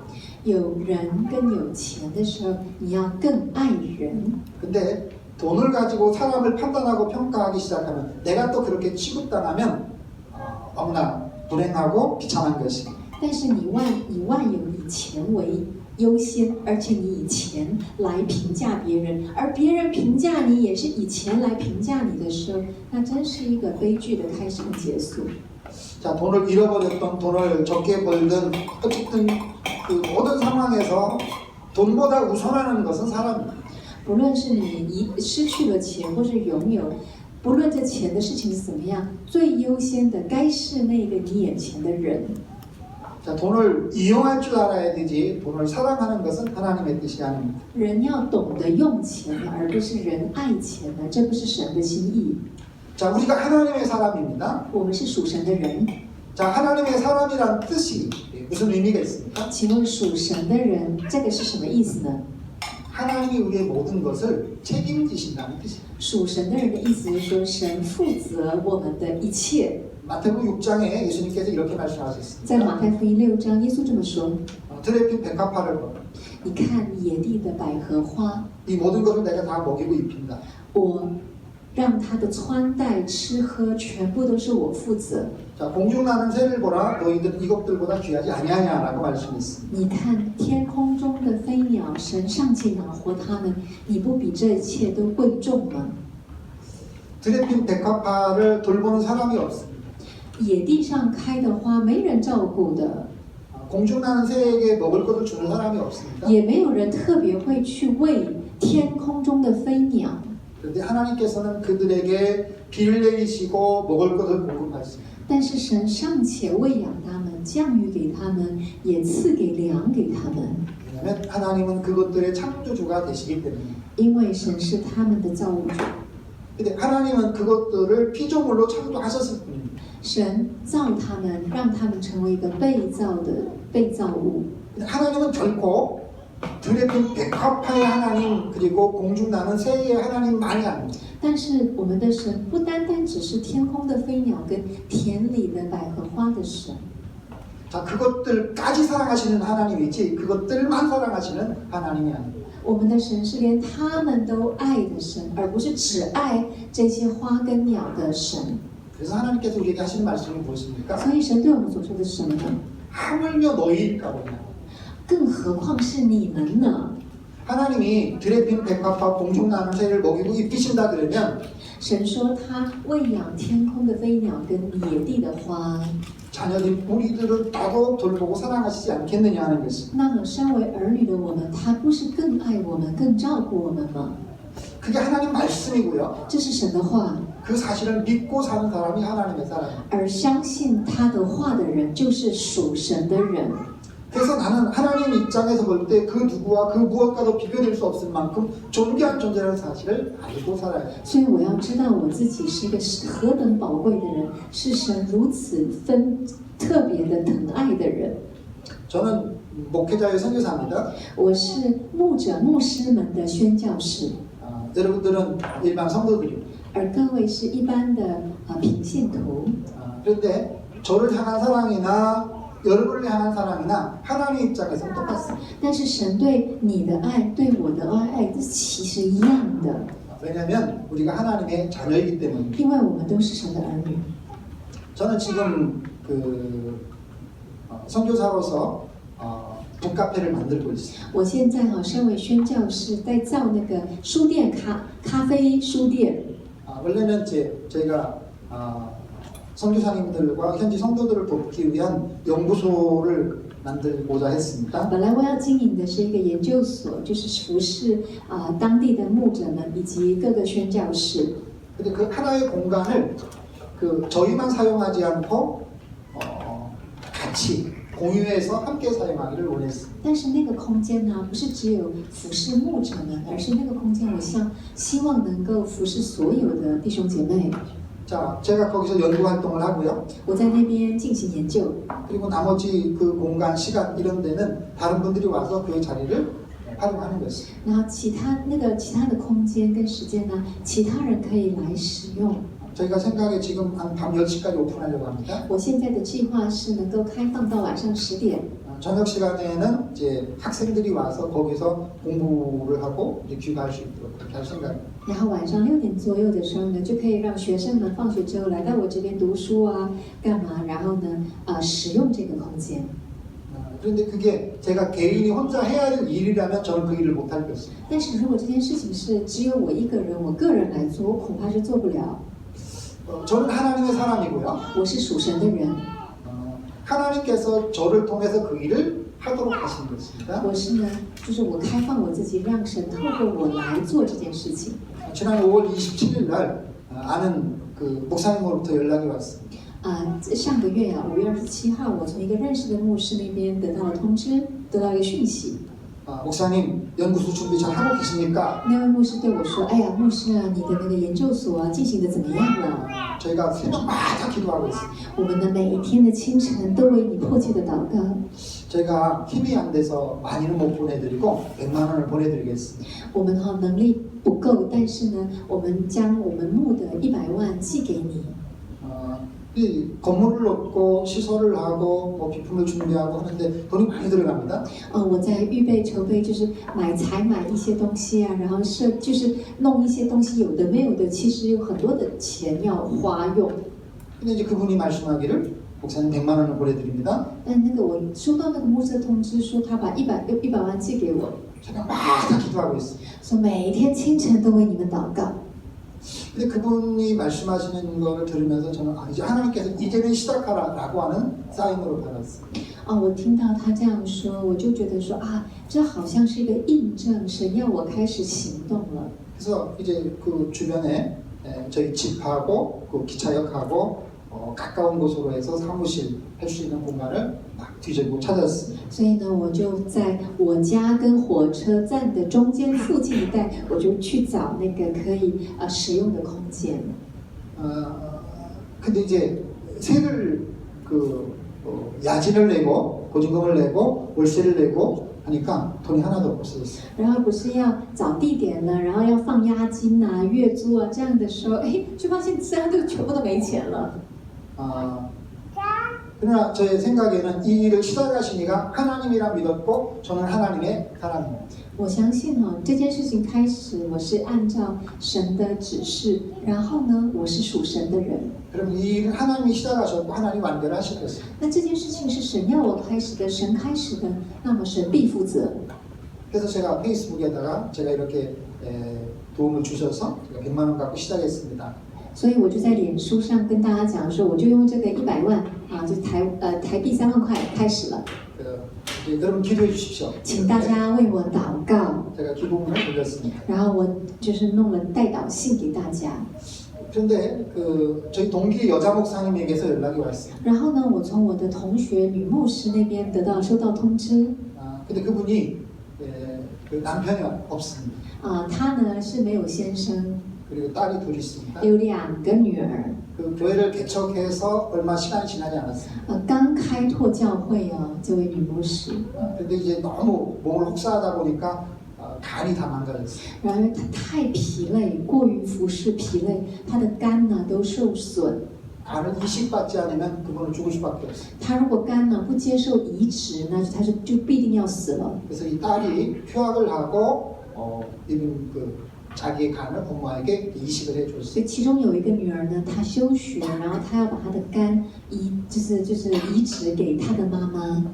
Speaker 2: 有人跟有钱的时候，你要更爱人。
Speaker 3: 근데 돈을 가지고 사람을 판단하고 평가하기 시작하면 내가 또 그렇게 취급당하면 너무나 불행하고 비참한 것입니다.
Speaker 2: 但是你万有以钱为优先，而且你以钱来评价别人，而别人评价你也是以钱来评价你的时候，那真是一个悲剧的开始和结束。
Speaker 3: 자, 돈을 잃어버렸던 돈을 적게 벌든 어쨌든 그 모든 상황에서 돈보다 우선하는 것은 사람입니다.
Speaker 2: 不论是你失去了钱，或是拥有，不论这钱的事情是怎么样，最优先的该是那个你眼前的人。
Speaker 3: 자, 돈을 이용할 줄 알아야 되지 돈을 사랑하는 것은 하나님의 뜻이 아닙니다.
Speaker 2: 人要懂得用钱，而不是人爱钱呢，这不是神的心意。
Speaker 3: 자, 우리가 하나님의 사람입니다.
Speaker 2: 我们是属神的人，
Speaker 3: 자, 하나님의 사람이란 뜻이 무슨 의미가 있습니까?
Speaker 2: 请问属神的人，这个是什么意思呢？
Speaker 3: 하나님이 우리의 모든 것을 책임지신다는 뜻입니다.
Speaker 2: 属神的人的意思是说，神负责我们的一切。
Speaker 3: 마태복음 6장에 예수님께서 이렇게
Speaker 2: 在
Speaker 3: 말씀하셨습니다.
Speaker 2: 马太福音6章，耶稣这么说：
Speaker 3: 들에 핀 백합화를 봐.
Speaker 2: 你看野地的百合花，
Speaker 3: 이 모든 것을 내가 다 먹이고 입힌다.
Speaker 2: 我让它的穿戴、吃喝全部都是我负责。
Speaker 3: 자, 공중 나는 새를 보라. 너희들은 이것들보다 귀하지 아니하냐라고 말씀했습니다.
Speaker 2: 你看天空中的飞鸟，神尚且养活它们，你不比这一切都贵重吗？
Speaker 3: 들에 핀 백합화를 돌보는 사람이 없습니다.
Speaker 2: 野地上开的花没人照顾的，
Speaker 3: 공중 나는 새에게 먹을 것을 주는 사람이 없습니다.
Speaker 2: 也没有人特别会去喂天空中的飞鸟。
Speaker 3: 그런데 하나님께서는 그들에게 비를 내리시고 먹을 것을 공급하십니다.
Speaker 2: 但是神尚且喂养他们，降雨给他们，也赐给粮给他们，
Speaker 3: 왜냐하면 하나님은 그것들의 창조주가 되시기 때문입니다.
Speaker 2: 因为神是他们的造物主。
Speaker 3: 근데 하나님은 그것들을 피조물로 창조하셨을 뿐입니다.
Speaker 2: 神造他们，让他们成为一个被造物。
Speaker 3: 하나님은 결코 들에 핀 백합화의 하나님 그리고 공중 나는 새의 하나님만이 아닙니다.
Speaker 2: 但是我们的神不单单只是天空的飞鸟跟田里的百合花的神，
Speaker 3: 자, 그것들까지 사랑하시는 하나님이지 그것들만 사랑하시는 하나님이 아니에요.
Speaker 2: 我们的神是连他们都爱的神，而不是只爱这些花跟鸟的神。
Speaker 3: 그래서 하나님께서 우리에게 하시는 말씀이 무엇입니까?
Speaker 2: 所以神对我们所说的是什么呢？
Speaker 3: 하물며 너희일까 보냐.
Speaker 2: 更何况是你们呢？
Speaker 3: 하나님이 들에 핀 백합과 공중 나는 새를 먹이고 입히신다 그러면
Speaker 2: 神说他喂养天空的飞鸟跟野地的花。
Speaker 3: 자녀들 우리들을 따로 돌보고 사랑하시지 않겠느냐 하는 것이.
Speaker 2: 那么身为儿女的我们，他不是更爱我们、更照顾我们吗？
Speaker 3: 그게 하나님 말씀이고요.
Speaker 2: 这是神的话，
Speaker 3: 그 사실을 믿고 사는 사람이 하나님의 사람.
Speaker 2: 而相信他的话的人，就是属神的人。
Speaker 3: 그래서 나는 하나님 입장에서 볼 때 그 누구와 그 무엇과도 비교될 수 없을 만큼 존귀한 존재라는 사실을 알고 살아야 돼요.
Speaker 2: 所以我要知道我自己是一个何等宝贵的人，是神如此特别的疼爱的人。
Speaker 3: 저는 목회자의 선교사입니다.
Speaker 2: 我是牧者、牧师们的宣教士，
Speaker 3: 여러분들은 일반 성도들이요.
Speaker 2: 而各位是一般的平信徒。
Speaker 3: 그런데 저를 향한 사랑이나 여러분을 향한 사랑이나 하나님 입장에서는 똑같습니다.
Speaker 2: 但是神对你的爱，对我的爱，这其实一样的，
Speaker 3: 왜냐하면 우리가 하나님의 자녀이기 때문입니다.
Speaker 2: 因为我们都是神的儿女。
Speaker 3: 저는 지금 선교사로서 북카페를 만들고 있어요.
Speaker 2: 我现在身为宣教士，在造那个书店咖啡书店。
Speaker 3: 원래는 제가 선교사님들과 현지 성도들을 돕기 위한 연구소를 만들고자 했습니다.
Speaker 2: 本来我要经营的是一个研究所，就是服侍当地的牧者们以及各个宣教士。
Speaker 3: 근데 그 하나의 공간을 저희만 사용하지 않고 같이 공유해서 함께 사용하기를 원했습니다.
Speaker 2: 但是那个空间呢，不是只有服侍牧者们，而是那个空间，我希望能够服侍所有的弟兄姐妹。
Speaker 3: 자, 제가 거기서 연구 활동을 하고요.
Speaker 2: 我在那边进行研究，
Speaker 3: 그리고 나머지 그 공간, 시간 이런 데는 다른 분들이 와서 그 자리를 활용하는 것입니다.
Speaker 2: 然后其他的空间跟时间呢，其他人可以来使用。
Speaker 3: 저희가 생각에 지금 한 밤 10시까지 오픈하려고 합니다.
Speaker 2: 我现在的计划是能够开放到晚上10点。
Speaker 3: 저녁 시간에는 이제 학생들이 와서 거기서 공부를 하고 이제 귀가할 수 있도록 그렇게 할 생각입니다.
Speaker 2: 然后晚上6点左右的时候呢，就可以让学生们放学之后来到我这边读书啊，干嘛？然后呢，使用这个空间。
Speaker 3: 그런데 그게 제가 개인이 혼자 해야 할 일이라면 저는 그 일을 못할 것입니다.
Speaker 2: 但是如果这件事情是只有我一个人，我个人来做，我恐怕是做不了。
Speaker 3: 저는 하나님의 사람이고요.
Speaker 2: 我是属神的人，
Speaker 3: 하나님께서 저를 통해서 그 일을 하도록 하신 것입니다.
Speaker 2: 我是呢，就是我开放我自己，让神透过我来做这件事情。
Speaker 3: 지난 5월 27일 날 아는 그 목사님으로부터 연락이 왔습니다.
Speaker 2: 上个月5月27号，我从一个认识的牧师那边得到了通知，得到一个讯息。
Speaker 3: 목사님 연구소 준비 잘 하고 계십니까?
Speaker 2: 那位牧师对我说：“哎呀，牧师啊，你的那个研究所进行的怎么样了？
Speaker 3: 저희가 새벽마다 기도하고 있습니다.
Speaker 2: 我们呢每一天的清晨都为你迫切的祷告。
Speaker 3: 제가 힘이 안 돼서 많이는 못 보내드리고 100만 원을 보내드리겠습니다.
Speaker 2: 我们能力不够，但是呢，我们将我们募的100万寄给你。
Speaker 3: 이 건물을 얻고 시설을 하고 뭐 비품을 준비하고 하는데 돈이 많이 들어갑니다.
Speaker 2: 我在预备筹备，就是采买一些东西啊，然后就是弄一些东西，有的没有的，其实有很多的钱要花用。
Speaker 3: 근데 이제 그분이 말씀하기를 목사님 100만 원을 보내드립니다.
Speaker 2: 但那个我收到那个牧师的通知说，他把100万寄给我，
Speaker 3: 새벽마다 기도하고 있습니다.
Speaker 2: 说每一天清晨都为你们祷告。
Speaker 3: 근데 그분이 말씀하시는 거를 들으면서 저는 이제 하나님께서 이제는 시작하라라고 하는 사인으로 받았어요.
Speaker 2: 我听到他这样说，我就觉得说这好像是一个印证，神要我开始行动了。
Speaker 3: 그래서 이제 그 주변에 저희 집하고 그 기차역하고 가까운 곳으로 해서 사무실 할 수 있는 공간을 막 뒤지고 찾았습니다.
Speaker 2: 所以呢，我就在我家跟火车站的中间附近一带，我就去找那个可以使用的空间。
Speaker 3: 근데 이제 세를 야진을 내고 보증금을 내고 월세를 내고 하니까 돈이 하나도 없어졌어요.
Speaker 2: 然后不是要找地点了，然后要放押金啊、月租啊这样的时候，就发现这样就全部都没钱了。
Speaker 3: 그러나 저의 생각에는 이 일을 시작하신 이가 하나님이라 믿었고 저는 하나님의 사람입니다.
Speaker 2: 我相信哈、这件事情开始我是按照神的指示，然后呢，我是属神的人。
Speaker 3: 그럼 이 일을 하나님이 시작하셨고 하나님 완결하실 것입니다.
Speaker 2: 那这件事情是神要我开始的，神开始的，那么神必负责。
Speaker 3: 그래서 제가 페이스북에다가 제가 이렇게 도움을 주셔서 제가 100만 원 갖고 시작했습니다.
Speaker 2: 所以我就在脸书上跟大家讲说，我就用这个100万啊，就台币3万块开始了，
Speaker 3: 여러분 기도해 주십시오.
Speaker 2: 请大家为我祷告。
Speaker 3: 제가 기도문을 올렸습니다.
Speaker 2: 然后我就是弄了代祷信给大家。
Speaker 3: 그런데 저희 동기 여자 목사님에게서 연락이 왔어요.
Speaker 2: 然后呢，我从我的同学女牧师那边收到通知。
Speaker 3: 근데 그분이 그 남편이 없습니다.
Speaker 2: 他呢是没有先生，
Speaker 3: 그리고 딸이 둘 있습니다.
Speaker 2: 有2个女儿。
Speaker 3: 그 교회를 개척해서 얼마 시간이 지나지 않았습니다.
Speaker 2: 刚开拓教会哦，这位女牧师。
Speaker 3: 근데 이제 너무 몸을 혹사하다 보니까 간이 다 망가졌어요.
Speaker 2: 然而她太疲累，过于服侍疲累，她的肝呢都受损。
Speaker 3: 간을 이식받지 않으면 그분은 죽을 수밖에 없어요.
Speaker 2: 她如果肝呢不接受移植，那她就必定要死了。
Speaker 3: 그래서 이 딸이 휴학을 하고 이분 자기의 간을 엄마에게 이식을
Speaker 2: 所
Speaker 3: 해줬어요.
Speaker 2: 以其中有一个女儿呢，她休学，然后她要把她的肝就是移植给她的妈妈。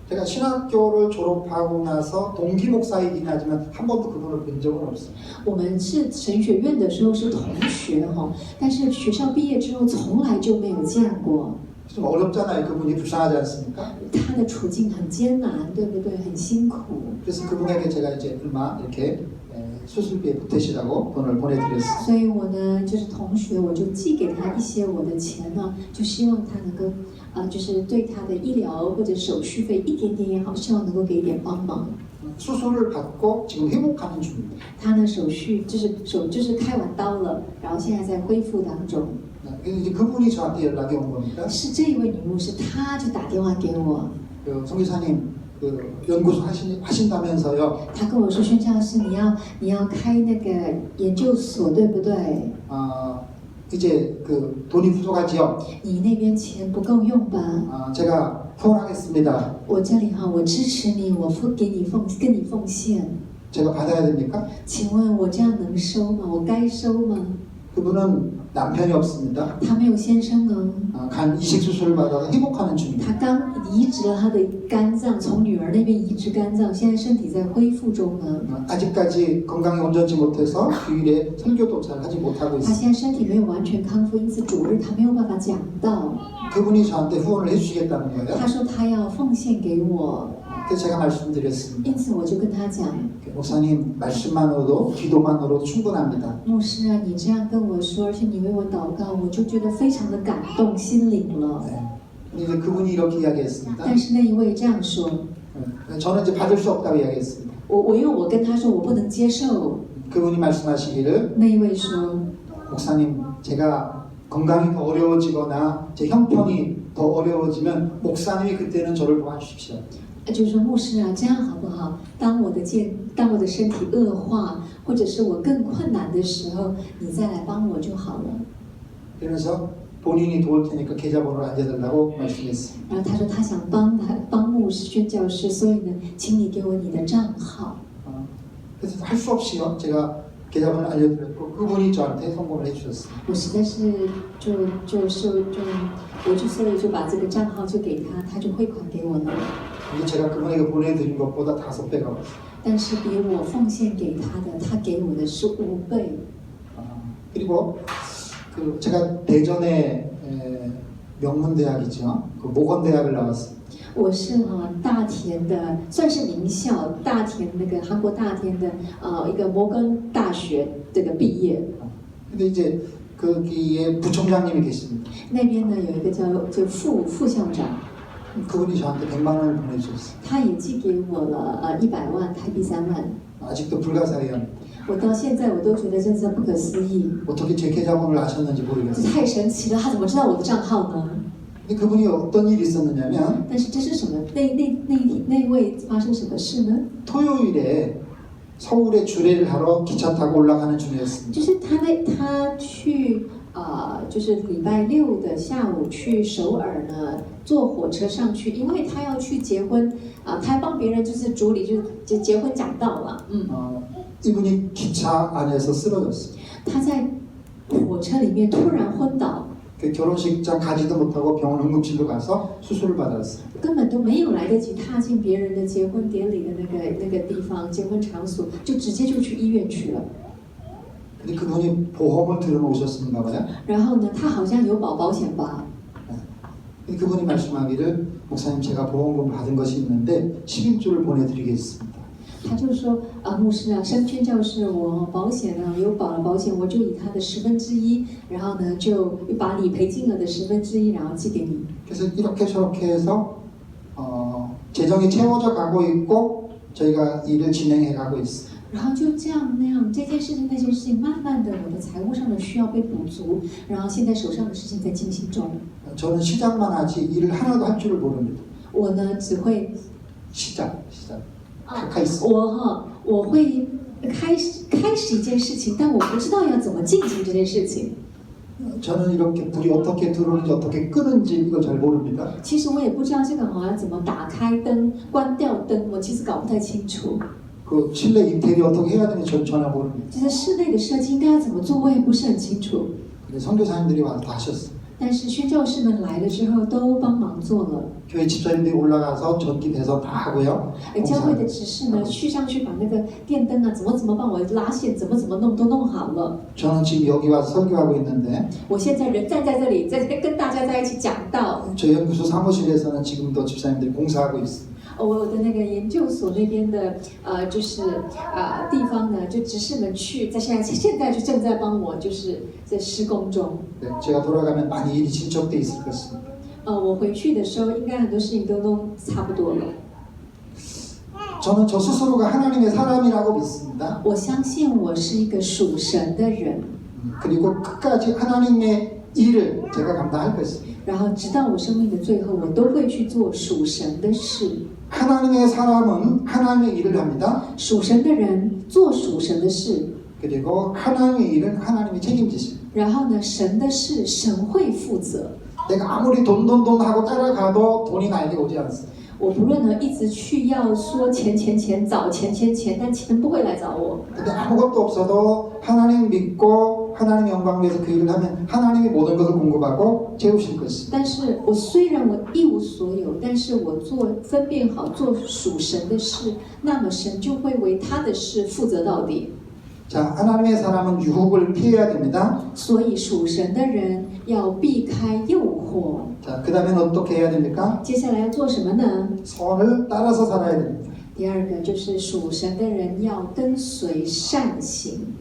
Speaker 3: 제가 신학교를 졸업하고 나서 동기 목사이긴 하지만 한 번도 그분을 본 적은 없어요.
Speaker 2: 我们是神学院的时候是同学哈，但是学校毕业之后从来就没有见过。
Speaker 3: 좀 어렵잖아요. 그분이 불쌍하지 않습니까?
Speaker 2: 他的处境很艰难，对不对？很辛苦。
Speaker 3: 그래서 그분에게 제가 이제 얼마 이렇게 수술비에 보태시라고 돈을 보내드렸어요.
Speaker 2: 所以我呢，就是同学，我就寄给他一些我的钱呢，就希望他能够就是对他的医疗或者手续费一点点也好，希望能够给一点帮忙。
Speaker 3: 수술을 받고 지금 회복하는 중입니다.
Speaker 2: 他呢手续就是开完刀了，然后现在在恢复当中。
Speaker 3: 이제 그분이 저한테 연락이 온 겁니다.
Speaker 2: 是这一位女牧师，她就打电话给我，
Speaker 3: 성교사님 연구소 하신다면서요.
Speaker 2: 她跟我说，宣教师你要开那个研究所，对不对？
Speaker 3: 이제 돈이 부족하지요.
Speaker 2: 你那边钱不够用吧？
Speaker 3: 제가 후원하겠습니다.
Speaker 2: 我这里哈，我支持你，我跟你奉献。
Speaker 3: 제가 받아야 됩니까?
Speaker 2: 请问我这样能收吗？我该收吗？
Speaker 3: 그분은 남편이 없습니다.
Speaker 2: 他没有先生呢，
Speaker 3: 간 이식 수술을 받아서 회복하는 중입니다.
Speaker 2: 他刚移植了他的肝脏，从女儿那边移植肝脏，现在身体在恢复中呢。
Speaker 3: 아직까지 건강이 온전치 못해서 주일에 설교도 잘 하지 못하고
Speaker 2: 他
Speaker 3: 있습니다.
Speaker 2: 现在身体没有完全康复，因此主日他没有办法讲道。
Speaker 3: 그분이 저한테 후원을 해주시겠다는 거예요.
Speaker 2: 他说他要奉献给我，
Speaker 3: 그래서 제가 말씀드렸습니다.
Speaker 2: 因此我就跟他讲，
Speaker 3: 목사님 말씀만으로도 기도만으로도 충분합니다.
Speaker 2: 牧师啊，你这样跟我说，而且你为我祷告，我就觉得非常的感动，心领了。
Speaker 3: 네. 이제 그분이 이렇게 이야기했습니다.
Speaker 2: 但是那一位这样说，
Speaker 3: 저는 이제 받을 수 없다고 이야기했습니다.
Speaker 2: 我跟他说我不能接受。
Speaker 3: 그분이 말씀하시기를
Speaker 2: 那一位说，
Speaker 3: 목사님 제가 건강이 더 어려워지거나 제 형편이 더 어려워지면 목사님이 그때는 저를 도와주십시오.
Speaker 2: 就是说牧师啊，这样好不好？当我的身体恶化，或者是我更困难的时候，你再来帮我就好了。
Speaker 3: 그러면서 본인이 도울 테니까 계좌번호를 알려달라고 말씀했습니다.
Speaker 2: 然后他说他想帮牧师宣教师，所以呢，请你给我你的账号。
Speaker 3: 그래서 할 수 없이요. 제가 계좌번호를 알려드렸고 그분이 저한테 성공을 해주셨습니다.
Speaker 2: 我实在是所以就把这个账号就给他，他就汇款给我了。
Speaker 3: 근데 제가 그분에게 보내드린 것보다 5배가 없어요.
Speaker 2: 但是比我奉献给他的，他给我的是5倍。
Speaker 3: 그리고 제가 대전의 명문대학이죠. 그 모건대학을 나왔습니다.
Speaker 2: 我是大田的，算是名校，大田那个韩国大田的一个摩根大学这个毕业。
Speaker 3: 근데 이제 거기에 부총장님이 계십니다.
Speaker 2: 那边呢有一个就副校长，
Speaker 3: 그분이 저한테 100만 원을 보내주셨어요.
Speaker 2: 他也寄给我了100万台币3万。
Speaker 3: 아직도 불가사의합니다.
Speaker 2: 我到现在我都觉得真是不可思议，
Speaker 3: 어떻게 제 계좌번호를 아셨는지
Speaker 2: 这
Speaker 3: 모르겠어요.
Speaker 2: 太神奇了，他怎么知道我的账号呢？
Speaker 3: 근데 그분이 어떤 일이 있었느냐면
Speaker 2: 但是这是什么？那位发生什么事呢？
Speaker 3: 토요일에 서울에 주례를 하러 기차 타고 올라가는 중이었습니다.
Speaker 2: 就是他去就是礼拜六的下午去首尔呢，坐火车上去，因为他要去结婚他帮别人就是主理，就结婚讲道了。
Speaker 3: 이분이 기차 안에서 쓰러졌어요.
Speaker 2: 他在火车里面突然昏倒，
Speaker 3: 그 결혼식장 가지도 못하고 병원 응급실로 가서 수술을 받았어요.
Speaker 2: 根本都没有来得及踏进别人的结婚典礼的那个地方，结婚场所，就直接就去医院去了。
Speaker 3: 근데 그분이 보험을 들어놓으셨는가 봐요.
Speaker 2: 然后呢，他好像有保险吧。
Speaker 3: 그분이 말씀하기를 목사님 제가 보험금을 받은 것이 있는데 11조를 보내드리겠습니다.
Speaker 2: 他就说牧师宣教士，我保险有保了保险，我就以他的1/10，然后呢就把理赔金额的1/10，然后寄给你。
Speaker 3: 그래서 이렇게 저렇게 해서 재정이 채워져 가고 있고 저희가 일을 진행해 가고 있어요.
Speaker 2: 然后就这样那样，这件事情那件事情，慢慢的我的财务上的需要被补足，然后现在手上的事情在进行中。
Speaker 3: 저는 시작만 하지 일을 하나도 할 줄을 모릅니다.
Speaker 2: 我呢只会
Speaker 3: 시작. 카이스.
Speaker 2: 我会开始一件事情，但我不知道要怎么进行这件事情。
Speaker 3: 저는 이렇게 불이 어떻게 들어오는지 어떻게 끄는지 이거 잘 모릅니다.
Speaker 2: 其实我也不知道这个好像怎么打开灯、关掉灯，我其实搞不太清楚。
Speaker 3: 그 실내 인테리어 어떻게 해야 되는지 전혀 모릅니다.
Speaker 2: 就是室内的设计应该要怎么做，我也不是很清楚。
Speaker 3: 근데 선교사님들이 와서 다 하셨어요.
Speaker 2: 但是宣教士们来了之后都帮忙做了。
Speaker 3: 교회 집사님들이 올라가서 전기 배선 다 하고요.
Speaker 2: 教会的执事呢，去上去把那个电灯怎么帮我拉线，怎么弄都弄好了。
Speaker 3: 저는 지금 여기 와서 설교하고 있는데
Speaker 2: 我现在人站在这里，在跟大家在一起讲道。
Speaker 3: 저희 연구소 사무실에서는 지금도 집사님들이 공사하고 있습니다.
Speaker 2: 我的那个研究所那边的就是地方呢，就执事们去，现在就正在帮我，就是在施工中。
Speaker 3: 네, 제가 돌아가면 많이 일이 진척돼 있을 것입니다.
Speaker 2: 我回去的时候，应该很多事情都弄差不多了。
Speaker 3: 저는 저 스스로가 하나님의 사람이라고 믿습니다.
Speaker 2: 我相信我是一个属神的人，
Speaker 3: 그리고 끝까지 하나님의 일을 제가 감당할 것입니다.
Speaker 2: 然后直到我生命的最后，我都会去做属神的事。
Speaker 3: 하나님의 사람은 하나님의 일을 합니다.
Speaker 2: 属神的人做属神的事，
Speaker 3: 그리고 하나님의 일은 하나님이 책임지십니다.
Speaker 2: 然后呢，神的事神会负责。
Speaker 3: 내가 아무리 돈 하고 따라가도 돈이 나에게 오지 않습니다.
Speaker 2: 我不论呢一直去要说钱，找钱，但钱不会来找我。
Speaker 3: 근데 아무것도 없어도 하나님 믿고 하나님 영광을 위해서 그 일을 하면 하나님이 모든 것을 공급하고 채우실 것입니다.
Speaker 2: 但是我虽然我一无所有，但是我分辨好做属神的事，那么神就会为他的事负责到底。
Speaker 3: 자, 하나님의 사람은 유혹을 피해야 됩니다.
Speaker 2: 所以属神的人要避开诱惑。
Speaker 3: 자, 그 다음엔 어떻게 해야 됩니까?
Speaker 2: 接下来要做什么呢？
Speaker 3: 선을 따라서 살아야 됩니다.
Speaker 2: 第二个就是属神的人要跟随善行。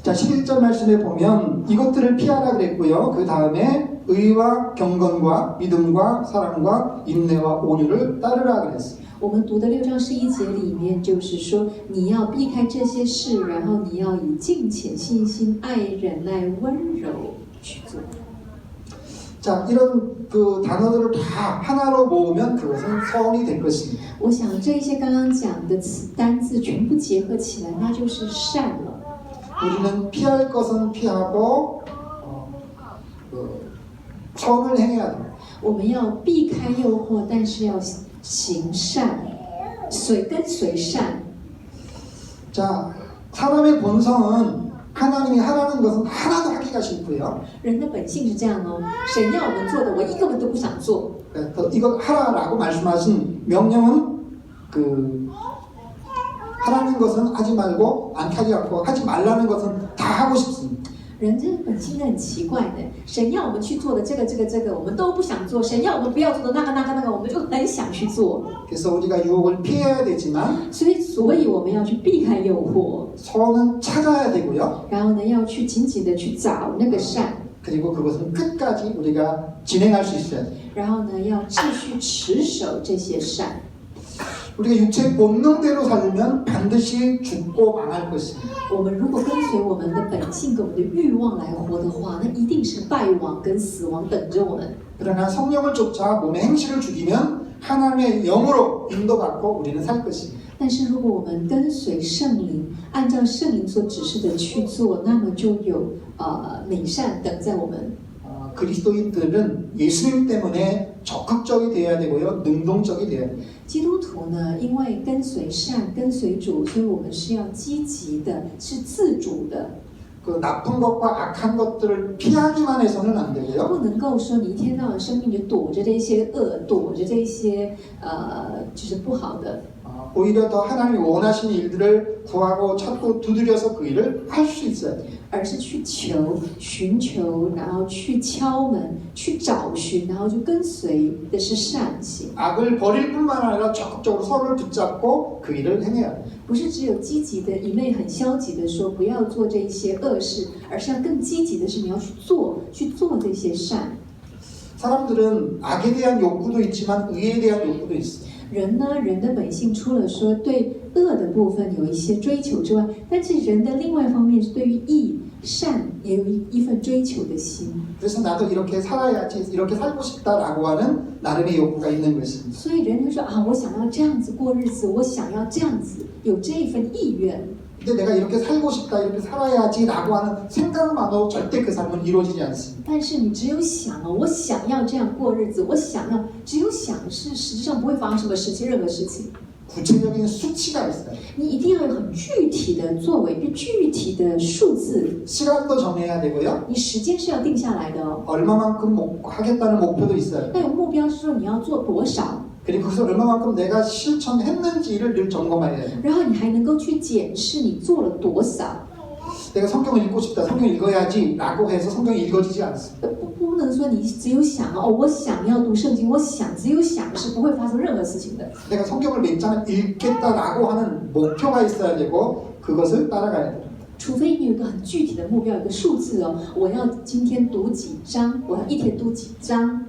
Speaker 3: 자, 11절 말씀에 보면 이것들을 피하라 그랬고요. 그 다음에 의와 경건과 믿음과 사랑과 인내와 온유를 따르라 그랬어요.
Speaker 2: 我们读的6章11节里面，就是说你要避开这些事，然后你要以敬虔、信心、爱、忍耐、温柔去做。
Speaker 3: 자, 이런 그 단어들을 다 하나로 모으면 그것은 선이 될 것입니다.
Speaker 2: 我想这一些刚刚讲的单字全部结合起来，那就是善了。
Speaker 3: 우리는 피할 것은 피하고 선을 행해야 됩니다.
Speaker 2: 我们要避开诱惑，但是要行善，跟随善。
Speaker 3: 자, 사람의 본성은 하나님이 하라는 것은 하나도 하기가 싫고요.
Speaker 2: 人的本性是这样哦，神要我们做的，我一个都不想做。
Speaker 3: 이걸 하라라고 말씀하신 명령은 그 하라는 것은 하지 말고 안 하지 않고 하지 말라는 것은 다 하고 싶습니다.
Speaker 2: 人这本性是很奇怪的，神要我们去做的这个，我们都不想做；神要我们不要做的那个，我们就很想去做。
Speaker 3: 그래서 우리가 유혹을 피해야 되지만
Speaker 2: 所以我们要去避开诱惑，
Speaker 3: 선은 찾아야 되고요.
Speaker 2: 然后呢，要去紧紧的去找那个善，
Speaker 3: 그리고 그것은 끝까지 우리가 진행할 수 있어야 돼요.
Speaker 2: 然后呢，要继续持守这些善。
Speaker 3: 우리가 육체 본능대로 살면 반드시 죽고 망할 것입니다.
Speaker 2: 我们如果跟随我们的本性跟我们的欲望来活的话，那一定是败亡跟死亡等着我们。
Speaker 3: 그러나 성령을 쫓아 몸의 행실을 죽이면 하나님의 영으로 인도받고 우리는 살 것입니다.
Speaker 2: 但是如果我们跟随圣灵，按照圣灵所指示的去做，那么就有美善等在我们。
Speaker 3: 그리스도인들은 예수님 때문에 적극적이 되어야 되고요, 능동적이 되어야 돼요.
Speaker 2: 基督徒呢，因为跟随善、跟随主，所以我们是要积极的，是自主的，
Speaker 3: 그 나쁜 것과 악한 것들을 피하기만 해서는 안 되고요.
Speaker 2: 不能够说你一天到晚生命就躲着这些恶，躲着这些就是不好的。
Speaker 3: 오히려 더 하나님이 원하시는 일들을 구하고 찾고 두드려서 그 일을 할 수 있어야 돼요.
Speaker 2: 而是去求、寻求，然后去敲门、去找寻，然后就跟随的是善行，
Speaker 3: 악을 버릴 뿐만 아니라 적극적으로 서로를 붙잡고 그 일을 행해야 돼요.
Speaker 2: 不是只有积极的一昧很消极的说不要做这一些恶事，而是要更积极的是你要去做这些善。
Speaker 3: 사람들은 악에 대한 욕구도 있지만 의에 대한 욕구도 있어요.
Speaker 2: 人呢，人的本性除了说对恶的部分有一些追求之外，但是人的另外一方面是对于义善也有一份追求的心。
Speaker 3: 그래서 나도 이렇게 살아야지, 이렇게 살고 싶다라고 하는 나름의 욕구가 있는 것입니다.
Speaker 2: 所以人就说啊，我想要这样子过日子，我想要这样子，有这一份意愿。
Speaker 3: 근데 내가 이렇게 살고 싶다, 이렇게 살아야지라고 하는 생각만으로 절대 그 삶은 이루어지지 않습니다.
Speaker 2: 但是你只有想哦，我想要这样过日子，我想要，只有想是实际上不会发生什么事情，任何事情。
Speaker 3: 구체적인 수치가 있어요.
Speaker 2: 你一定要有很具体的作为，一个具体的数字。
Speaker 3: 시간도 정해야 되고요.
Speaker 2: 你时间是要定下来的哦，
Speaker 3: 얼마만큼 하겠다는 목표도 있어요.
Speaker 2: 要有目标，是说你要做多少，
Speaker 3: 그리고 그것을 얼마만큼 내가 실천했는지를 늘 점검해야 돼요.
Speaker 2: 然后你还能够去检视你做了多少。
Speaker 3: 내가 성경을 읽고 싶다, 성경 읽어야지라고 해서 성경이 읽어지지 않습니다.
Speaker 2: 不能说你只有想哦，我想要读圣经，我想只有想是不会发生任何事情的。
Speaker 3: 내가 성경을 몇 장을 읽겠다라고 하는 목표가 있어야 되고 그것을 따라가야 돼요.
Speaker 2: 除非你有一个很具体的目标，有一个数字哦，我要今天读几章，我要一天读几章。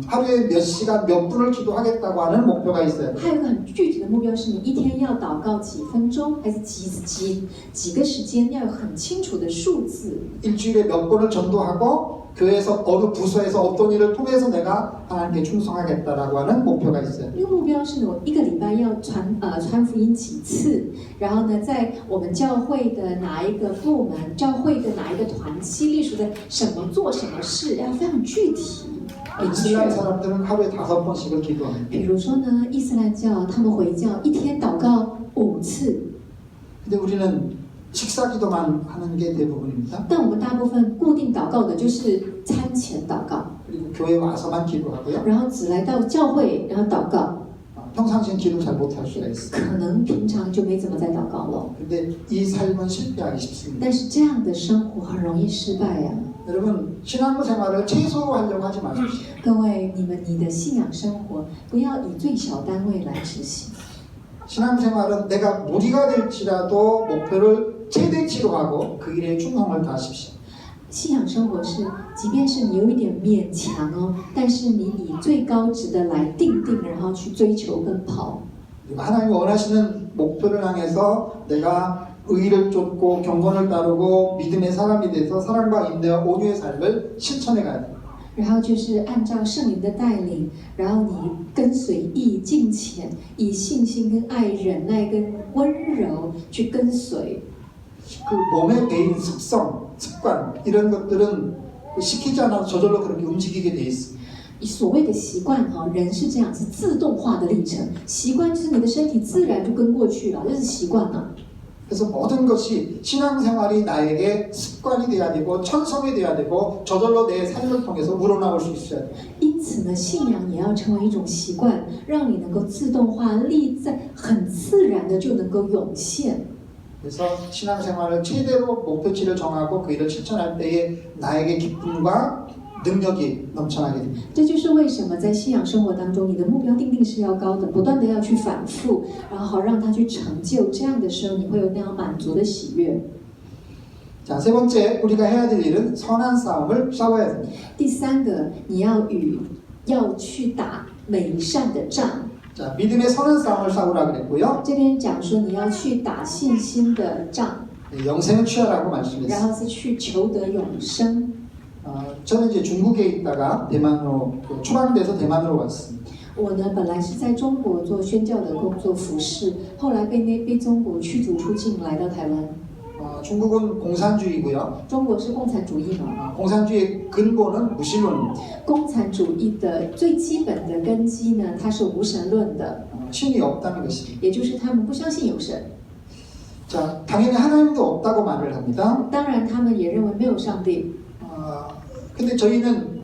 Speaker 3: 하루에 몇 시간 몇 분을 기도하겠다고 하는 목표가 있어요.
Speaker 2: 还有一个很具体的目标是你一天要祷告几分钟，还是几个时间，要有很清楚的数字。
Speaker 3: 일주일에 몇 번을 전도하고 교회에서 어느 부서에서 어떤 일을 통해서 내가 하나님께 충성하겠다라고 하는 목표가 있어요.
Speaker 2: 那个目标是我一个礼拜要传福音几次，然后呢，在我们教会的哪一个部门、教会的哪一个团契，隶属的什么做什么事，要非常具体。
Speaker 3: 이슬람 사람들은 하루에 5번씩을 기도합니다.
Speaker 2: 比如说呢，伊斯兰教他们回教一天祷告5次，
Speaker 3: 근데 우리는 식사 기도만 하는 게 대부분입니다.
Speaker 2: 但我们大部分固定祷告的就是餐前祷告，
Speaker 3: 그리고 교회 와서만 기도하고요.
Speaker 2: 然后只来到教会然后祷告，
Speaker 3: 평상시엔 기도 잘 못할 수가 있어요.
Speaker 2: 可能平常就没怎么在祷告了。
Speaker 3: 근데 이 삶은 실패하기 쉽습니다.
Speaker 2: 但是这样的生活很容易失败呀、
Speaker 3: 여러분 신앙생활을 최소로 하려고 하지 마십시오.
Speaker 2: 各位，你的信仰生活不要以最小单位来执行。
Speaker 3: 신앙생활은 내가 무리가 될지라도 목표를 최대치로 하고 그 일에 충성을 다하십시오.
Speaker 2: 信仰生活是，即便是你有一点勉强哦，但是你以最高值的来定，然后去追求跟跑。
Speaker 3: 그리고 하나님이 원하시는 목표를 향해서 내가 의를 쫓고 경건을 따르고 믿음의 사람이 돼서 사랑과 인내와 온유의 삶을 실천해 가야 돼요.
Speaker 2: 然后就是按照圣灵的带领，然后你跟随意敬虔，以信心跟爱、忍耐跟温柔去跟随。
Speaker 3: 그 몸의 배인 습성, 습관 이런 것들은 시키지 않아도 저절로 그렇게 움직이게 돼 있습니다.
Speaker 2: 所谓的习惯哈，人是这样，是自动化的历程。习惯就是你的身体自然就跟过去了，这是习惯了。
Speaker 3: 그래서 모든 것이 신앙생활이 나에게 습관이 돼야 되고 천성이 돼야 되고 저절로 내 삶을 통해서 우러나올 수 있어야 돼요.
Speaker 2: 因此呢，信仰也要成为一种习惯，让你能够自动化、立在很自然的就能够涌现。
Speaker 3: 그래서 신앙생활을 최대로 목표치를 정하고 그 일을 실천할 때에 나에게 기쁨과 능력이 넘쳐나게 됩니다.
Speaker 2: 这就是为什么在信仰生活当中，你的目标定是要高的，不断的要去反复，然后好让它去成就。这样的时候，你会有那样满足的喜悦。
Speaker 3: 자, 세 번째 우리가 해야 될 일은 선한 싸움을 싸워야 됩니다.
Speaker 2: 第三个，你要去打美善的仗。
Speaker 3: 자, 믿음의 선한 싸움을 싸우라 그랬고요.
Speaker 2: 这边讲说你要去打信心的仗，
Speaker 3: 영생을 취하라고
Speaker 2: 然
Speaker 3: 말씀했습니다.
Speaker 2: 后是去求得永生。
Speaker 3: 저는 이제 중국에 있다가 대만으로 초강돼서 대만으로 왔습니다.
Speaker 2: 我呢，本来是在中国做宣教的工作服饰，后来被中国驱逐出境，来到台湾。
Speaker 3: 중국은 공산주의고요.
Speaker 2: 中国是共产主义嘛？
Speaker 3: 공산주의의 근본은 무신론입니다.
Speaker 2: 共产主义的最基本的根基呢，它是无神论的，
Speaker 3: 신이 없다는 것입니다.
Speaker 2: 也就是他们不相信有神。
Speaker 3: 자, 당연히 하나님도 없다고 말을 합니다.
Speaker 2: 当然，他们也认为没有上帝。
Speaker 3: 근데 저희는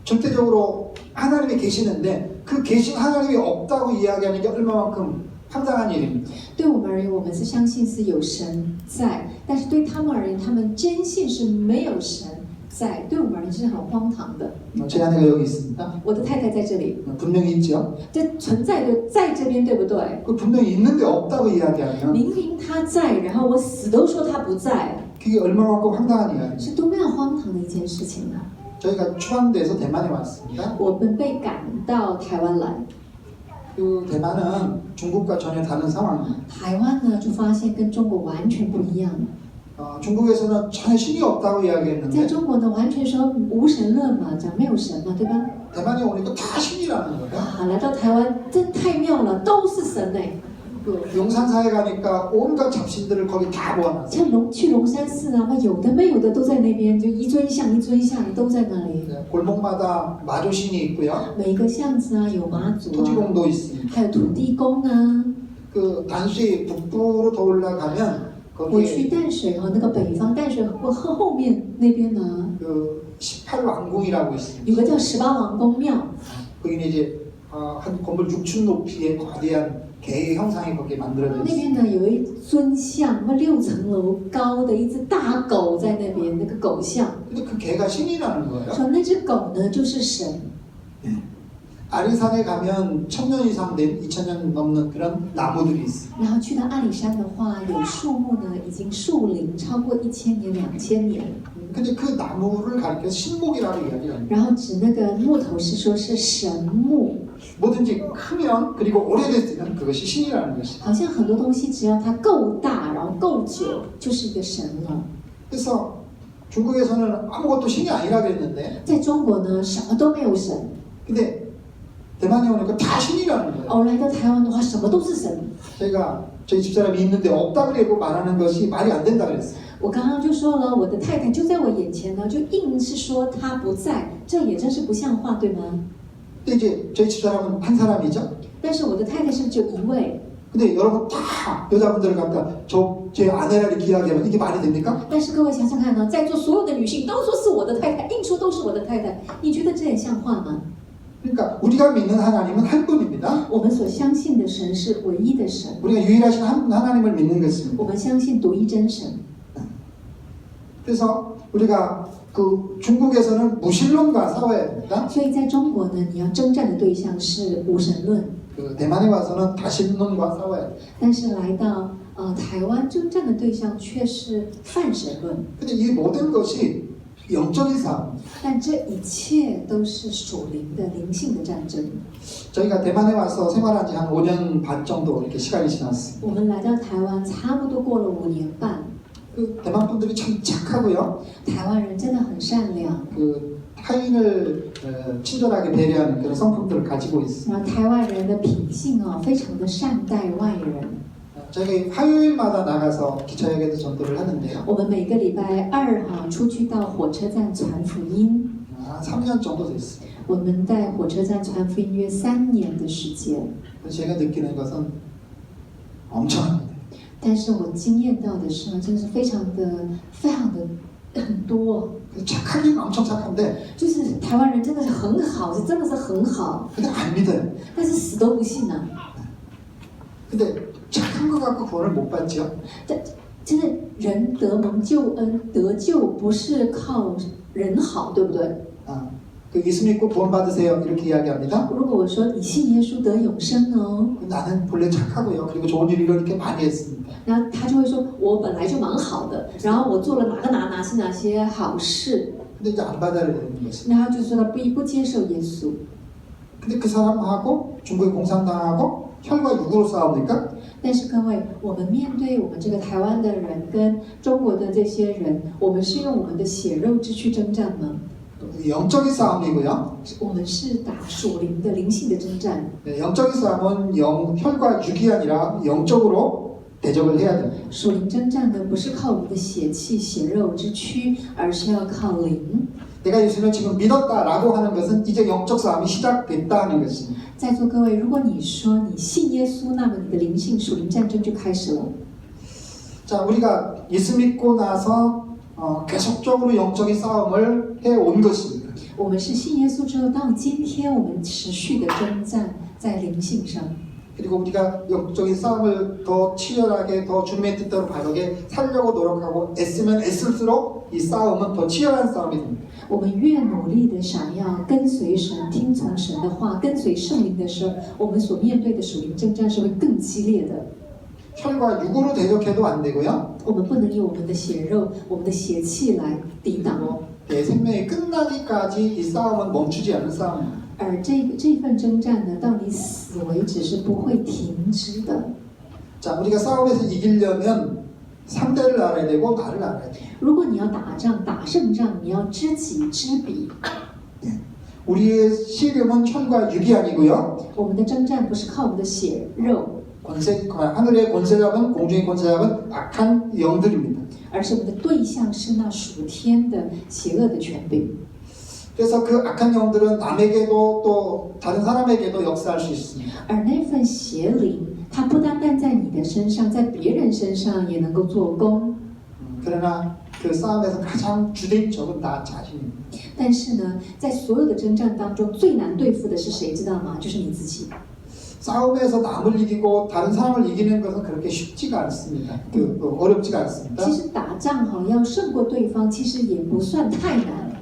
Speaker 3: 절대적으로 하나님이 계시는데 그 계신 하나님이 없다고 이야기하는 게 얼마만큼 황당한 일입니다.
Speaker 2: 对我们而言，我们是相信是有神在，但是对他们而言，他们坚信是没有神在。对我们而言是很荒唐的。
Speaker 3: 제 아내가 여기 있습니다.
Speaker 2: 我的太太在这里，
Speaker 3: 분명히 있죠.
Speaker 2: 这存在的在这边，对不对？
Speaker 3: 그 분명히 있는데 없다고 이야기하면
Speaker 2: 明明他在，然后我死都说他不在，
Speaker 3: 그게 얼마만큼 황당한 이야기입니다.
Speaker 2: 是多么样荒唐的一件事情呢？
Speaker 3: 저희가 추방돼서 대만에 왔습니다.
Speaker 2: 我们被赶到台湾来，
Speaker 3: 그 대만은 중국과 전혀 다른 상황입니다.
Speaker 2: 台湾呢就发现跟中国完全不一样。
Speaker 3: 중국에서는 전혀 신이 없다고
Speaker 2: 在
Speaker 3: 이야기했는데
Speaker 2: 中国呢，完全说无神论嘛，讲没有神嘛，对吧？
Speaker 3: 대만에 오니까 다 신이라는 거예요.
Speaker 2: 啊，来到台湾真太妙了，都是神哎！
Speaker 3: 그 용산사에 가니까 온갖 잡신들을 거기 다 모아놨어요.
Speaker 2: 像去龙山寺啊，有的没有的都在那边，就一尊像一尊像都在那里。
Speaker 3: 골목마다 마조신이 있고요.
Speaker 2: 每一个巷子啊有妈祖啊，
Speaker 3: 토지공도 있습니다.
Speaker 2: 还有土地公啊。
Speaker 3: 그 단수이 북부로 더 올라가면
Speaker 2: 我去
Speaker 3: 거기에
Speaker 2: 淡水哈，那个北方淡水河后面那边呢，
Speaker 3: 그 18왕궁이라고 있습니다.
Speaker 2: 有个叫18王公庙，
Speaker 3: 거기는 이제 한 건물 6층 높이의 거대한 개 형상이 거기에 만들어져
Speaker 2: 那
Speaker 3: 있습니다.
Speaker 2: 边呢有一尊像，那6层楼高的一只大狗在那边，那个狗像，
Speaker 3: 근데 그 개가 신이라는 거예요.
Speaker 2: 说那只狗呢就是神。
Speaker 3: 아리산에 가면 1000년 이상 된 2000년 넘는 그런 나무들이 있습니다.
Speaker 2: 然后去到阿里山的话，有树木呢已经树龄超过1000年、2000年，
Speaker 3: 근데 그 나무를 가리켜 신목이라고 이야기합니다.
Speaker 2: 然后指那个木头是说是神木，
Speaker 3: 뭐든지 크면 그리고 오래됐으면 그것이 신이라는 것입니다.
Speaker 2: 好像很多东西只要它够大，然后够久，就是一个神了。
Speaker 3: 그래서 중국에서는 아무것도 신이 아니라 그랬는데
Speaker 2: 在中国呢，什么都没有神，
Speaker 3: 근데 대만에 오니까 다 신이라는 거예요.
Speaker 2: 哦，来到台湾的话，什么都是神。
Speaker 3: 저희가 저희 집사람이 있는데 없다 그래고 말하는 것이 말이 안 된다 그랬어요.
Speaker 2: 我刚刚就说了，我的太太就在我眼前呢，就硬是说她不在，这也真是不像话，对吗？
Speaker 3: 근데 이제 저희 집사람은 한 사람이죠.
Speaker 2: 但是我的太太是只有一位，
Speaker 3: 근데 여러분 다 여자분들을 갖다 제 아내라 이렇게 이야기하면 이게 말이 됩니까?
Speaker 2: 但是各位想想看呢，在座所有的女性都说是我的太太，硬说都是我的太太，你觉得这也像话吗？
Speaker 3: 그러니까 우리가 믿는 하나님은 한 분입니다.
Speaker 2: 我们所相信的神是唯一的神，
Speaker 3: 우리가 유일하신 한 하나님을 믿는 것입니다.
Speaker 2: 我们相信独一真神。
Speaker 3: 그래서 우리가 그 중국에서는 무신론과 싸워야 됩니다.
Speaker 2: 所以在中国呢，你要征战的对象是无神论，
Speaker 3: 그 대만에 와서는 다신론과 싸워야 돼요.
Speaker 2: 但是来到台湾征战的对象却是泛神论。
Speaker 3: 근데 이 모든 것이 영적인 싸움.
Speaker 2: 但这一切都是属灵的、灵性的战争。
Speaker 3: 저희가 대만에 와서 생활한 지 한 5년 반 정도 이렇게 시간이 지났습니다.
Speaker 2: 我们来到台湾，差不多过了5年半。
Speaker 3: 그 대만 분들이 참 착하고요.
Speaker 2: 台湾人真的很善良，
Speaker 3: 그 타인을 친절하게 배려하는 그런 성품들을 가지고 있습니다.
Speaker 2: 然后台湾人的品性哦，非常的善待外人。
Speaker 3: 저희가 화요일마다 나가서 기차역에서 전도를 하는데요.
Speaker 2: 我们每个礼拜2哈出去到火车站传福音。
Speaker 3: 한 3년 정도 됐습니다.
Speaker 2: 我们在火车站传福音约3年的时间，
Speaker 3: 그래서 제가 느끼는 것은 엄청납니다.
Speaker 2: 但是我惊艳到的是呢，真的是非常的很多，
Speaker 3: 착하긴 엄청 착한데
Speaker 2: 就是台湾人真的是很好，是真的是很好，
Speaker 3: 근데 안 믿어요.
Speaker 2: 但是死都不信啊。
Speaker 3: 근데 착한 거 갖고 구원을 못 받죠.
Speaker 2: 真的人得蒙救恩得救不是靠人好，对不对？
Speaker 3: 그 예수 믿고 구원 받으세요 이렇게 이야기합니다.
Speaker 2: 如果我说你信耶稣得永生哦，
Speaker 3: 나는 본래 착하고요. 그리고 좋은 일을 이렇게 많이 했습니다.
Speaker 2: 然后他就会说我本来就蛮好的，然后我做了哪些好事，
Speaker 3: 근데 이제 안 받아들이는 것이.
Speaker 2: 然后就说他不接受耶稣。
Speaker 3: 근데 그 사람하고 중국에 공산당하고 혈과 육으로 싸웁니까?
Speaker 2: 但是各位，我们面对我们这个台湾的人跟中国的这些人，我们是用我们的血肉之躯征战吗？
Speaker 3: 영적인 싸움이고요.
Speaker 2: 我们是打属灵的灵性的征战。
Speaker 3: 네, 영적인 싸움은 혈과 육이 아니라 영적으로 대적을 해야 됩니다.
Speaker 2: 属灵征战呢，不是靠我们的血气、血肉之躯，而是要靠灵。
Speaker 3: 내가 예수를 지금 믿었다라고 하는 것은 이제 영적 싸움이 시작됐다는 것입니다.
Speaker 2: 在座各位，如果你说你信耶稣，那么你的灵性属灵战争就开始了。
Speaker 3: 자, 우리가 예수 믿고 나서 계속적으로 영적인 싸움을 해온 것입니다.
Speaker 2: 我们是信耶稣之后，到今天我们持续的征战在灵性上。
Speaker 3: 그리고 우리가 영적인 싸움을 더 치열하게 더 주님의 뜻대로 바르게 살려고 노력하고 애쓰면 애쓸수록 이 싸움은 더 치열한 싸움이 됩니다.
Speaker 2: 我们越努力的想要跟随神、听从神的话、跟随圣灵的时候，我们所面对的属灵征战是会更激烈的。
Speaker 3: 혈과 육으로 대적해도 안 되고요.
Speaker 2: 我们不能以我们的血肉、我们的血气来抵挡哦。
Speaker 3: 내 생명이 끝나기까지 이 싸움은 멈추지 않는 싸움입니다.
Speaker 2: 而这份征战呢，到你死为止是不会停止的。
Speaker 3: 자, 우리가 싸움에서 이기려면 상대를 알아야 되고 나를 알아야 돼요.
Speaker 2: 如果你要打仗、打胜仗，你要知己知彼。
Speaker 3: 우리의 씨름은 혈과 육이 아니고요.
Speaker 2: 我们的征战不是靠我们的血肉，
Speaker 3: 하늘의 권세 잡은 공중의 권세 잡은 악한 영들입니다.
Speaker 2: 而是我们的对象是那属天的邪恶的权柄。
Speaker 3: 그래서 그 악한 영들은 남에게도 또 다른 사람에게도 역사할 수 있습니다.
Speaker 2: 而那份邪灵，它不单单在你的身上，在别人身上也能够做工。
Speaker 3: 그러나 그 싸움에서 가장 주된 적은 나 자신입니다.
Speaker 2: 但是呢，在所有的征战当中，最难对付的是谁？知道吗？就是你自己。
Speaker 3: 싸움에서 남을 이기고 다른 사람을 이기는 것은 그렇게 쉽지가 않습니다. 어렵지가 않습니다.
Speaker 2: 其实打仗哈，要胜过对方，其实也不算太难。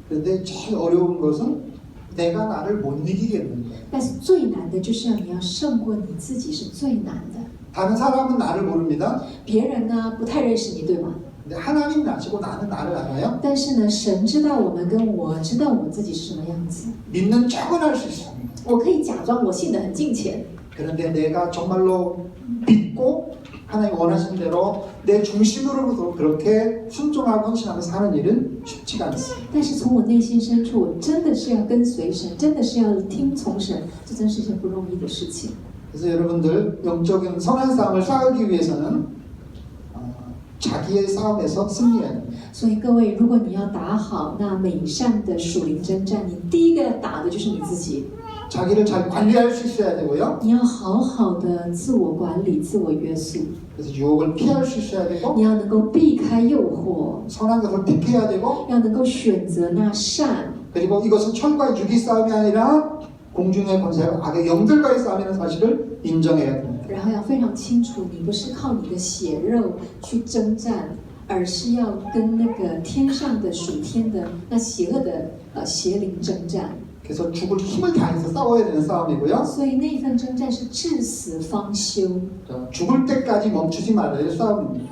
Speaker 3: 그런데 제일 어려운 것은 내가 나를 못 이기겠는 거예요.
Speaker 2: 但是最难的就是你要胜过你自己，是最难的。
Speaker 3: 다른 사람은 나를 모릅니다.
Speaker 2: 别人呢不太认识你，对吗？
Speaker 3: 근데 하나님은 아시고 나는 나를 알아요.
Speaker 2: 但是呢，神知道我们，跟我知道我自己是什么样子。
Speaker 3: 믿는 척은 할 수 있습니다.
Speaker 2: 我可以假装我信得很敬虔，
Speaker 3: 그런데 내가 정말로 믿고 하나님 원하신 대로 내 중심으로도 그렇게 순종하고 헌신하며 사는 일은 쉽지가 않습니다.
Speaker 2: 但是从我内心深处，我真的是要跟随神，真的是要听从神，这真是一件不容易的事情。
Speaker 3: 그래서 여러분들 영적인 선한 싸움을 싸우기 위해서는 자기의 싸움에서 승리해야 됩니다.
Speaker 2: 所以各位，如果你要打好那美善的属灵征战，你第一个要打的就是你自己。
Speaker 3: 자기를 잘 관리할 수 있어야 되고요.
Speaker 2: 你要好好的自我管理、自我约束，
Speaker 3: 그래서 유혹을 피할 수 있어야 되고
Speaker 2: 你要能够避开诱惑，
Speaker 3: 선한 것을 택해야 되고
Speaker 2: 要能够选择那善。
Speaker 3: 그리고 이것은 혈과 육의 싸움이 아니라 공중의 권세와 악의 영들과의 싸움이라는 사실을 인정해야 됩니다.
Speaker 2: 然后要非常清楚，你不是靠你的血肉去征战，而是要跟那个天上的属天的那邪恶的邪灵征战。
Speaker 3: 그래서 죽을 힘을 다해서 싸워야 되는 싸움이고요.
Speaker 2: 所以那份征战是至死方休，
Speaker 3: 죽을 때까지 멈추지 말아야 될 싸움입니다.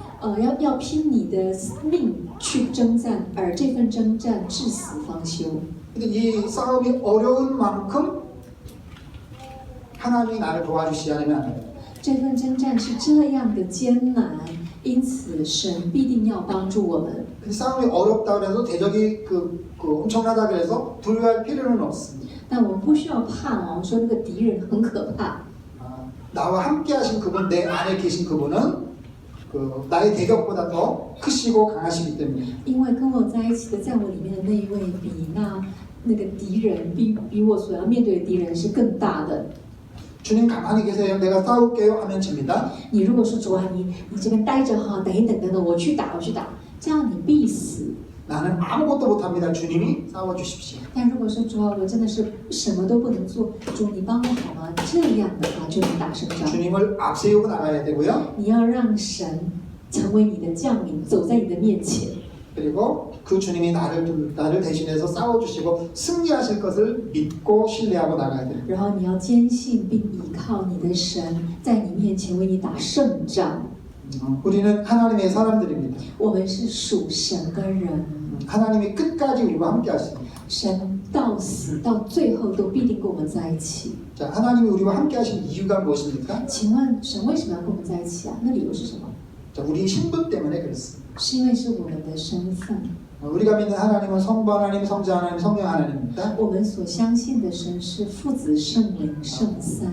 Speaker 2: 要拼你的命去征战，而这份征战至死方休。
Speaker 3: 근데 이 싸움이 어려운 만큼 하나님이 나를 도와주시지 않으면 안 돼요.
Speaker 2: 这份征战是这样的艰难，因此神必定要帮助我们。
Speaker 3: 근데 싸움이 어렵다 그래서 대적이 엄청나다 그래서 두려워할 필요는 없습니다.
Speaker 2: 但我们不需要怕哦，说那个敌人很可怕。
Speaker 3: 나와 함께 하신 그분, 내 안에 계신 그분은 나의 대적보다 더 크시고 강하시기 때문에
Speaker 2: 因为跟我在一起的，在我里面的那一位，比那个敌人，比我所要面对的敌人是更大的。
Speaker 3: 주님 가만히 계세요. 내가 싸울게요 하면 집니다.
Speaker 2: 你如果说主啊，你这边待着哈，等一等，我去打，这样你必死。
Speaker 3: 나는 아무것도 못합니다. 주님이 싸워주십시오.
Speaker 2: 但如果说主啊，我真的是什么都不能做，主你帮我好吗？这样的话就能打胜仗。
Speaker 3: 주님을 앞세우고 나가야 되고요.
Speaker 2: 你要让神成为你的将领，走在你的面前。
Speaker 3: 그리고 그 주님이 나를 대신해서 싸워주시고 승리하실 것을 믿고 신뢰하고 나가야 됩니다.
Speaker 2: 然后你要坚信并依靠你的神，在你面前为你打胜仗。
Speaker 3: 우리는 하나님의 사람들입니다.
Speaker 2: 我们是属神的人，
Speaker 3: 하나님이 끝까지 우리와 함께 하십니다.
Speaker 2: 神到死到最后都必定跟我们在一起。
Speaker 3: 자, 하나님이 우리와 함께 하신 이유가 무엇입니까?
Speaker 2: 请问神为什么要跟我们在一起啊？那理由是什么？
Speaker 3: 자, 우리 신분 때문에 그렇습니다.
Speaker 2: 是因为是我们的身份。
Speaker 3: 우리가 믿는 하나님은 성부 하나님, 성자 하나님, 성령 하나님입니다.
Speaker 2: 我们所相信的神是父子圣灵圣三。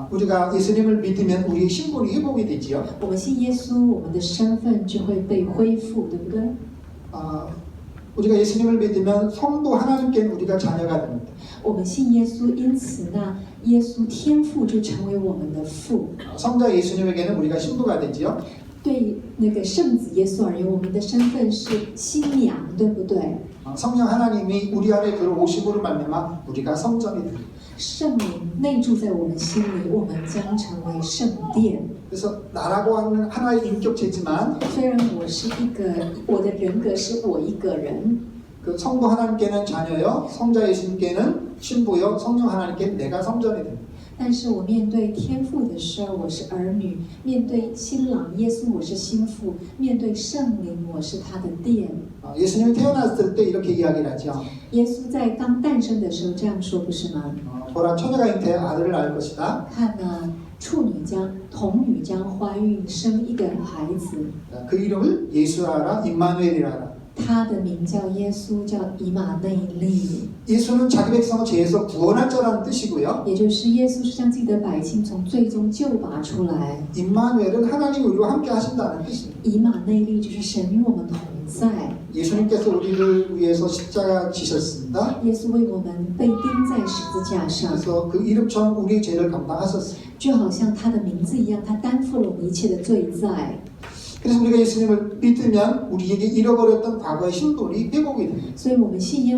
Speaker 3: 우리가 예수님을 믿으면 우리의 신분이 회복이 되지요.
Speaker 2: 我们信耶稣，我们的身份就会被恢复，对不对？
Speaker 3: 우리가 예수님을 믿으면 성부 하나님께는 우리가 자녀가 됩니다.
Speaker 2: 我们信耶稣，因此那耶稣天父就成为我们的父。
Speaker 3: 성자 예수님에게는 우리가 신부가 되지요.
Speaker 2: 对那个圣子耶稣而言，我们的身份是新娘，对不对？
Speaker 3: 성령 하나님이 우리 안에 들어오심으로 말미암아 우리가 성전이 됩니다.
Speaker 2: 圣灵内住在我们心里，我们将成为圣殿。
Speaker 3: 그래서 나라고 하는 하나의 인격체지만
Speaker 2: 虽然我是一个，我的人格是我一个人，
Speaker 3: 그 성부 하나님께는 자녀요, 성자 예수님께는 신부요, 성령 하나님께는 내가 성전이 됩니다.
Speaker 2: 但是我面对天父的时候，我是儿女；面对新郎耶稣，我是心腹；面对圣灵，我是他的殿。
Speaker 3: 예수님이 태어났을 때 이렇게 이야기를 하죠.
Speaker 2: 耶稣在刚诞生的时候这样说，不是吗？
Speaker 3: 보라 처녀가 잉태해 아들을 낳을 것이다.
Speaker 2: 看呢，童女将怀孕生一个孩子，
Speaker 3: 그 이름을 예수라라 임마누엘이라라.
Speaker 2: 他的名叫耶稣，叫以马内利，
Speaker 3: 예수는 자기 백성을 죄에서 구원할 자라는 뜻이고요.
Speaker 2: 也就是耶稣是将自己的百姓从最终救拔出来。
Speaker 3: 임마누엘은 하나님이 우리와 함께 하신다는 뜻입니다.
Speaker 2: 以马内利就是神与我们同在，
Speaker 3: 예수님께서 우리를 위해서 십자가 지셨습니다.
Speaker 2: 耶稣为我们被钉在十字架上，
Speaker 3: 그래서 그 이름처럼 우리의 죄를 감당하셨습니다.
Speaker 2: 就好像他的名字一样，他担负了我们一切的罪在。
Speaker 3: 그래서 우리가 예수님을 믿으면 우리에게 잃어버렸던 과거의 신분이 회복이 됩니다.
Speaker 2: 所以，我们信耶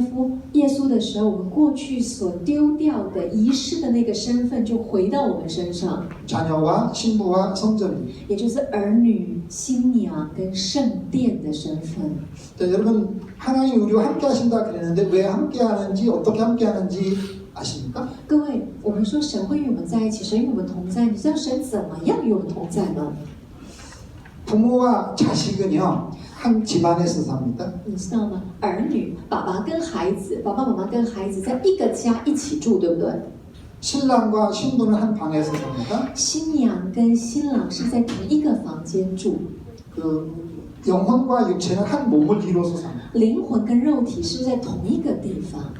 Speaker 2: 稣的时候，我们过去所丢掉的、遗失的那个身份，就回到我们身上，
Speaker 3: 자녀와 신부와 성전입니다.
Speaker 2: 也就是儿女、新娘跟圣殿的身份。
Speaker 3: 자, 여러분 하나님이 우리와 함께 하신다 그랬는데 왜 함께 하는지 어떻게 함께 하는지 아십니까?
Speaker 2: 各位，我们说神会与我们在一起，神与我们同在，你知道神怎么样与我们同在吗？
Speaker 3: 부모와 자식은요 한 집안에서 삽니다.
Speaker 2: 你知道吗？儿女，爸爸跟孩子，爸爸妈妈跟孩子在一个家一起住，对不对？
Speaker 3: 신랑과 신부는 한 방에서 삽니다.
Speaker 2: 新娘跟新郎是在同一个房间住，
Speaker 3: 그 영혼과 육체는 한 몸을 이루어서 삽니다.
Speaker 2: 灵魂跟肉体是在同一个地方。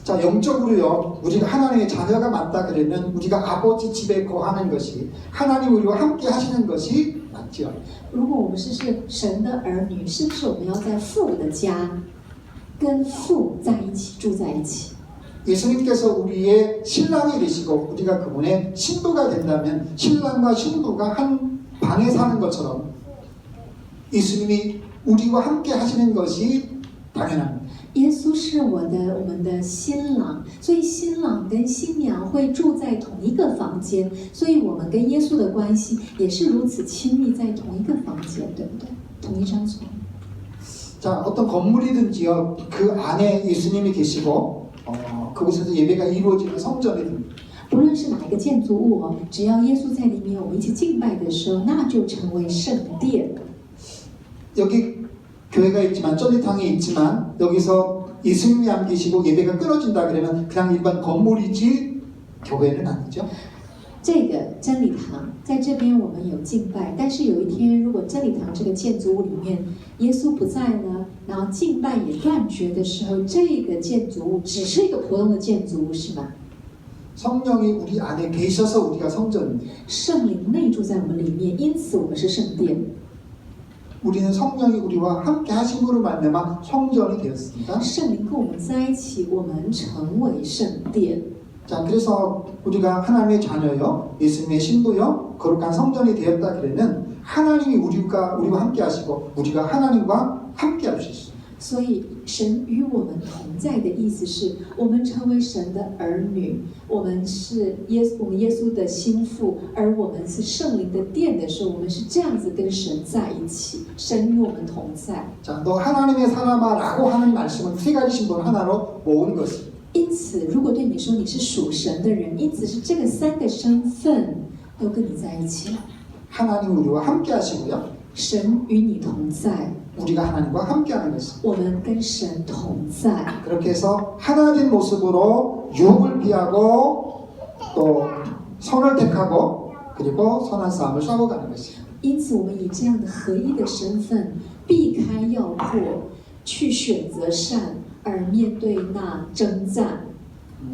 Speaker 3: 자, 영적으로요 우리가 하나님의 자녀가 맞다 그러면 우리가 아버지 집에 거하는 것이 하나님 우리와 함께 하시는 것이 맞죠.
Speaker 2: 如果我们是神的儿女，是不是我们要在父的家，跟父在一起住在一起？
Speaker 3: 예수님께서 우리의 신랑이 되시고 우리가 그분의 신부가 된다면 신랑과 신부가 한 방에 사는 것처럼 예수님이 우리와 함께 하시는 것이 당연합니다.
Speaker 2: 耶稣是我们的新郎，所以新郎跟新娘会住在同一个房间，所以我们跟耶稣的关系也是如此亲密，在同一个房间，对不对？同一张床。
Speaker 3: 자, 어떤 건물이든지요 그 안에 예수님이 계시고 그곳에서 예배가 이루어지는 성전이 됩니다.
Speaker 2: 不论是哪一个建筑物哦，只要耶稣在里面，我们一起敬拜的时候，那就成为圣殿。
Speaker 3: 여기 교회가 있지만 쩌리탕이 있지만 여기서 예수님이 안 계시고 예배가 끊어진다 그러면 그냥 일반 건물이지 교회는 아니죠.
Speaker 2: 这个真理堂在这边我们有敬拜，但是有一天如果真理堂这个建筑物里面耶稣不在呢，然后敬拜也断绝的时候，这个建筑物只是一个普通的建筑物，是吗？
Speaker 3: 성령이 우리 안에 계셔서 우리가 성전입니다.
Speaker 2: 圣灵内住在我们里面，因此我们是圣殿。
Speaker 3: 우리는 성령이 우리와 함께 하심으로 말미암아 성전이 되었습니다.
Speaker 2: 圣灵跟我们在一起，我们成为圣殿。
Speaker 3: 자, 그래서 우리가 하나님의 자녀요, 예수님의 신부요, 거룩한 성전이 되었다 그러면 하나님이 우리와 함께 하시고 우리가 하나님과 함께 할 수 있어요.
Speaker 2: 所以神与我们同在的意思是，我们成为神的儿女，我们是耶稣的心腹，而我们是圣灵的殿的时候，我们是这样子跟神在一起，神与我们同在。
Speaker 3: 자, 너 하나님의 사람아라고 하는 말씀은 세 가지 신분 하나로 모은 것입니다.
Speaker 2: 因此，如果对你说你是属神的人，因此是这个三个身份都跟你在一起了。
Speaker 3: 하나님 우리와 함께 하시고요.
Speaker 2: 神与你同在，
Speaker 3: 우리가 하나님과 함께 하는 것입니다.
Speaker 2: 我们跟神同在。
Speaker 3: 그렇게 해서 하나 된 모습으로 유혹을 피하고 또 선을 택하고 그리고 선한 싸움을 싸워가는 것입니다.
Speaker 2: 因此，我们以这样的合一的身份，避开要迫，去选择善，而面对那征战。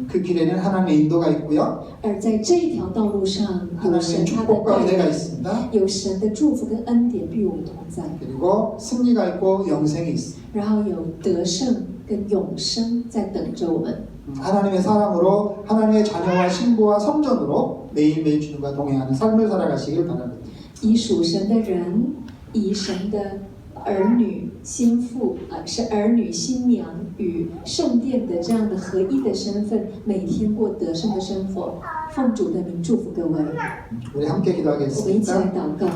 Speaker 3: 그 길에는 하나님의 인도가 있고요.
Speaker 2: 而在这一条道路上，有
Speaker 3: 하나님의
Speaker 2: 神他的
Speaker 3: 축복과
Speaker 2: 带
Speaker 3: 은혜가
Speaker 2: 领，
Speaker 3: 있습니다.
Speaker 2: 有神的祝福跟恩典与我们同在，
Speaker 3: 그리고 승리가 있고 영생이 있습니다.
Speaker 2: 然后有得胜跟永生在等着我们。
Speaker 3: 하나님의 사람으로 하나님의 자녀와 신부와 성전으로 매일매일 주님과 동행하는 삶을 살아가시길 바랍니다.
Speaker 2: 以属神的人，以神的儿女心腹是儿女新娘与圣殿的这样的合一的身份，每天过得胜的生活。奉主的名祝福各位，
Speaker 3: 우리 함께
Speaker 2: 我们一起来
Speaker 3: 기도하겠습니다.
Speaker 2: 祷告，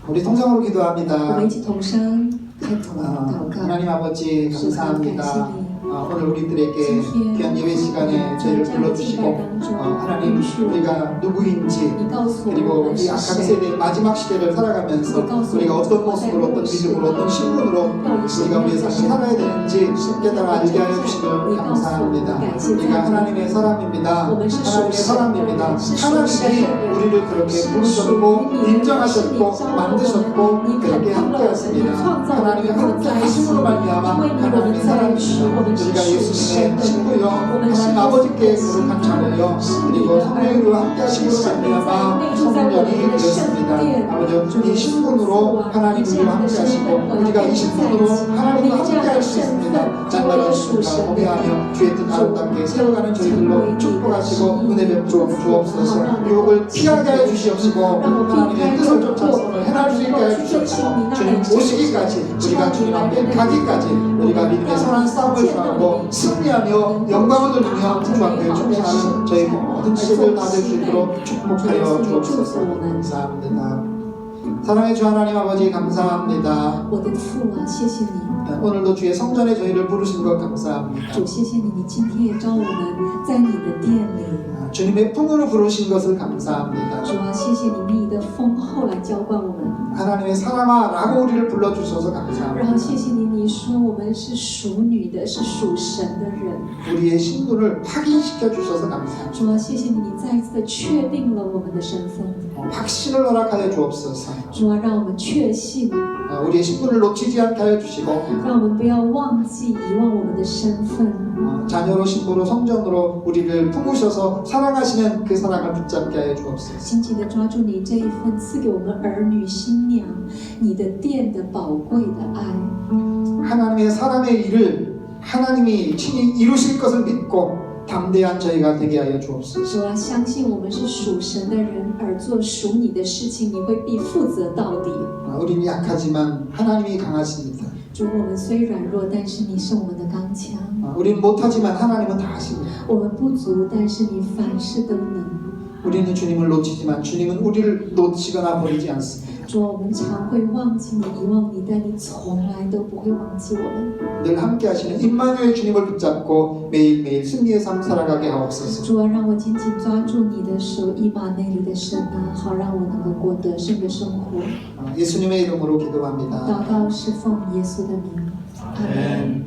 Speaker 3: 우리 통성으로
Speaker 2: 我们
Speaker 3: 기도합니다.
Speaker 2: 一起同声开口祷告。
Speaker 3: 하나님 아버지
Speaker 2: 是的，感谢
Speaker 3: 감사합니다.
Speaker 2: 你。
Speaker 3: 오늘 우리들에게 귀한 예배 시간에 저희를 불러주시고 하나님 우리가 누구인지
Speaker 2: 你告诉我
Speaker 3: 그리고
Speaker 2: 们
Speaker 3: 우리
Speaker 2: 是
Speaker 3: 각
Speaker 2: 谁，
Speaker 3: 세대 마지막 시대를 살아가면서 우리가 어떤 모습으로 어떤 믿음으로 어떤 신분으로 우리가 우리의 삶을 살아야 되는지 깨달아 알게 하여 주시면 감사합니다. 우리가 하나님의 사람입니다. 하나님의 사람입니다. 하나님이 우리를 그렇게 부르셨고 인정하셨고 만드셨고 그렇게 함께하셨습니다. 하나님이 함께 하심으로 말미암아 하나님의 사람입니다. 우리가 예수님의 친구요 하나님 아버지께 거룩한 자녀요 그리고 성령으로 함께 하심으로 말미암아 성령이 되었습니다. 아버지 이 신분으로 하나님 우리와 함께 하시고 우리가 이 신분으로 하나님과 함께 할 수 있습니다. 장가를 주님과 공개하며 주의 뜻 아름답게 세워가는 저희들로 축복하시고 은혜 베풀어 주옵소서. 유혹을 피하게 하여 주시옵시고 하나님의 뜻을 쫓아서 행할 수 있게 하여 주시옵소서. 주님 오시기까지 우리가 주님 앞에 가기까지 우리가 믿음의 선한 싸움을 하고 승리하며 영광을 돌리며 주 앞에 충성하는 저희 모든 시대를 다 될 수 있도록 축복하여 주옵소서. 감사합니다. 사랑의 주 하나님 아버지 감사합니다.
Speaker 2: 我的父啊，谢谢你，
Speaker 3: 오늘도 주의 성전에 저희를 부르신 것 감사합니다.
Speaker 2: 主，谢谢你，你今天也召我们在你的殿里。
Speaker 3: 주님의 품으로 부르신 것을 감사합니다.
Speaker 2: 主啊，谢谢你，你的丰厚来浇灌我们。
Speaker 3: 하나님의 사람아 라고 우리를 불러주셔서
Speaker 2: 然后
Speaker 3: 감사합니다.
Speaker 2: 谢谢你，你说我们是属女的，是属神的人。
Speaker 3: 우리의 신분을 확인시켜 주셔서 감사합니다.
Speaker 2: 主啊，谢谢你，你再一次的确定了我们的身份。
Speaker 3: 확신을 허락하여 주옵소서.
Speaker 2: 主啊，让我们确信，
Speaker 3: 우리의 신분을 놓치지 않게 하여 주시고
Speaker 2: 让我们不要忘记遗忘我们的身份。
Speaker 3: 자녀로 신부로 성전으로 우리를 품으셔서 사랑하시는 그 사랑을 붙잡게 하여 주옵소서.
Speaker 2: 紧紧的抓住你这一份赐给我们儿女新娘你的殿的宝贵的爱。
Speaker 3: 하나님의 사람의 일을 하나님이 친히 이루실 것을 믿고 담대한 저희가 되게 하여 주옵소서.
Speaker 2: 主啊，相信我们是属神的人，而做属你的事情，你会必负责到底。
Speaker 3: 우리는 약하지만 하나님이 강하십니다.
Speaker 2: 主，我们虽软弱，但是你是我们的刚强；
Speaker 3: 우리는 못하지만 하나님은 다 하십니다.
Speaker 2: 我们不足，但是你凡事都能。
Speaker 3: 우리는 주님을 놓치지만 주님은 우리를 놓치거나 버리지 않습니다.
Speaker 2: 主，我们常会忘记你、遗忘你，但你从来都不会忘记我们。
Speaker 3: 늘 함께 하시는 임마누엘 주님을 붙잡고 매일매일 승리의 삶 살아가게 하옵소서.
Speaker 2: 主啊，让我紧紧抓住你的手，以马内利的神啊，好让我能够过得胜的生活。
Speaker 3: 예수님의 이름으로 기도합니다.
Speaker 2: 祷告是奉耶稣的名，阿门。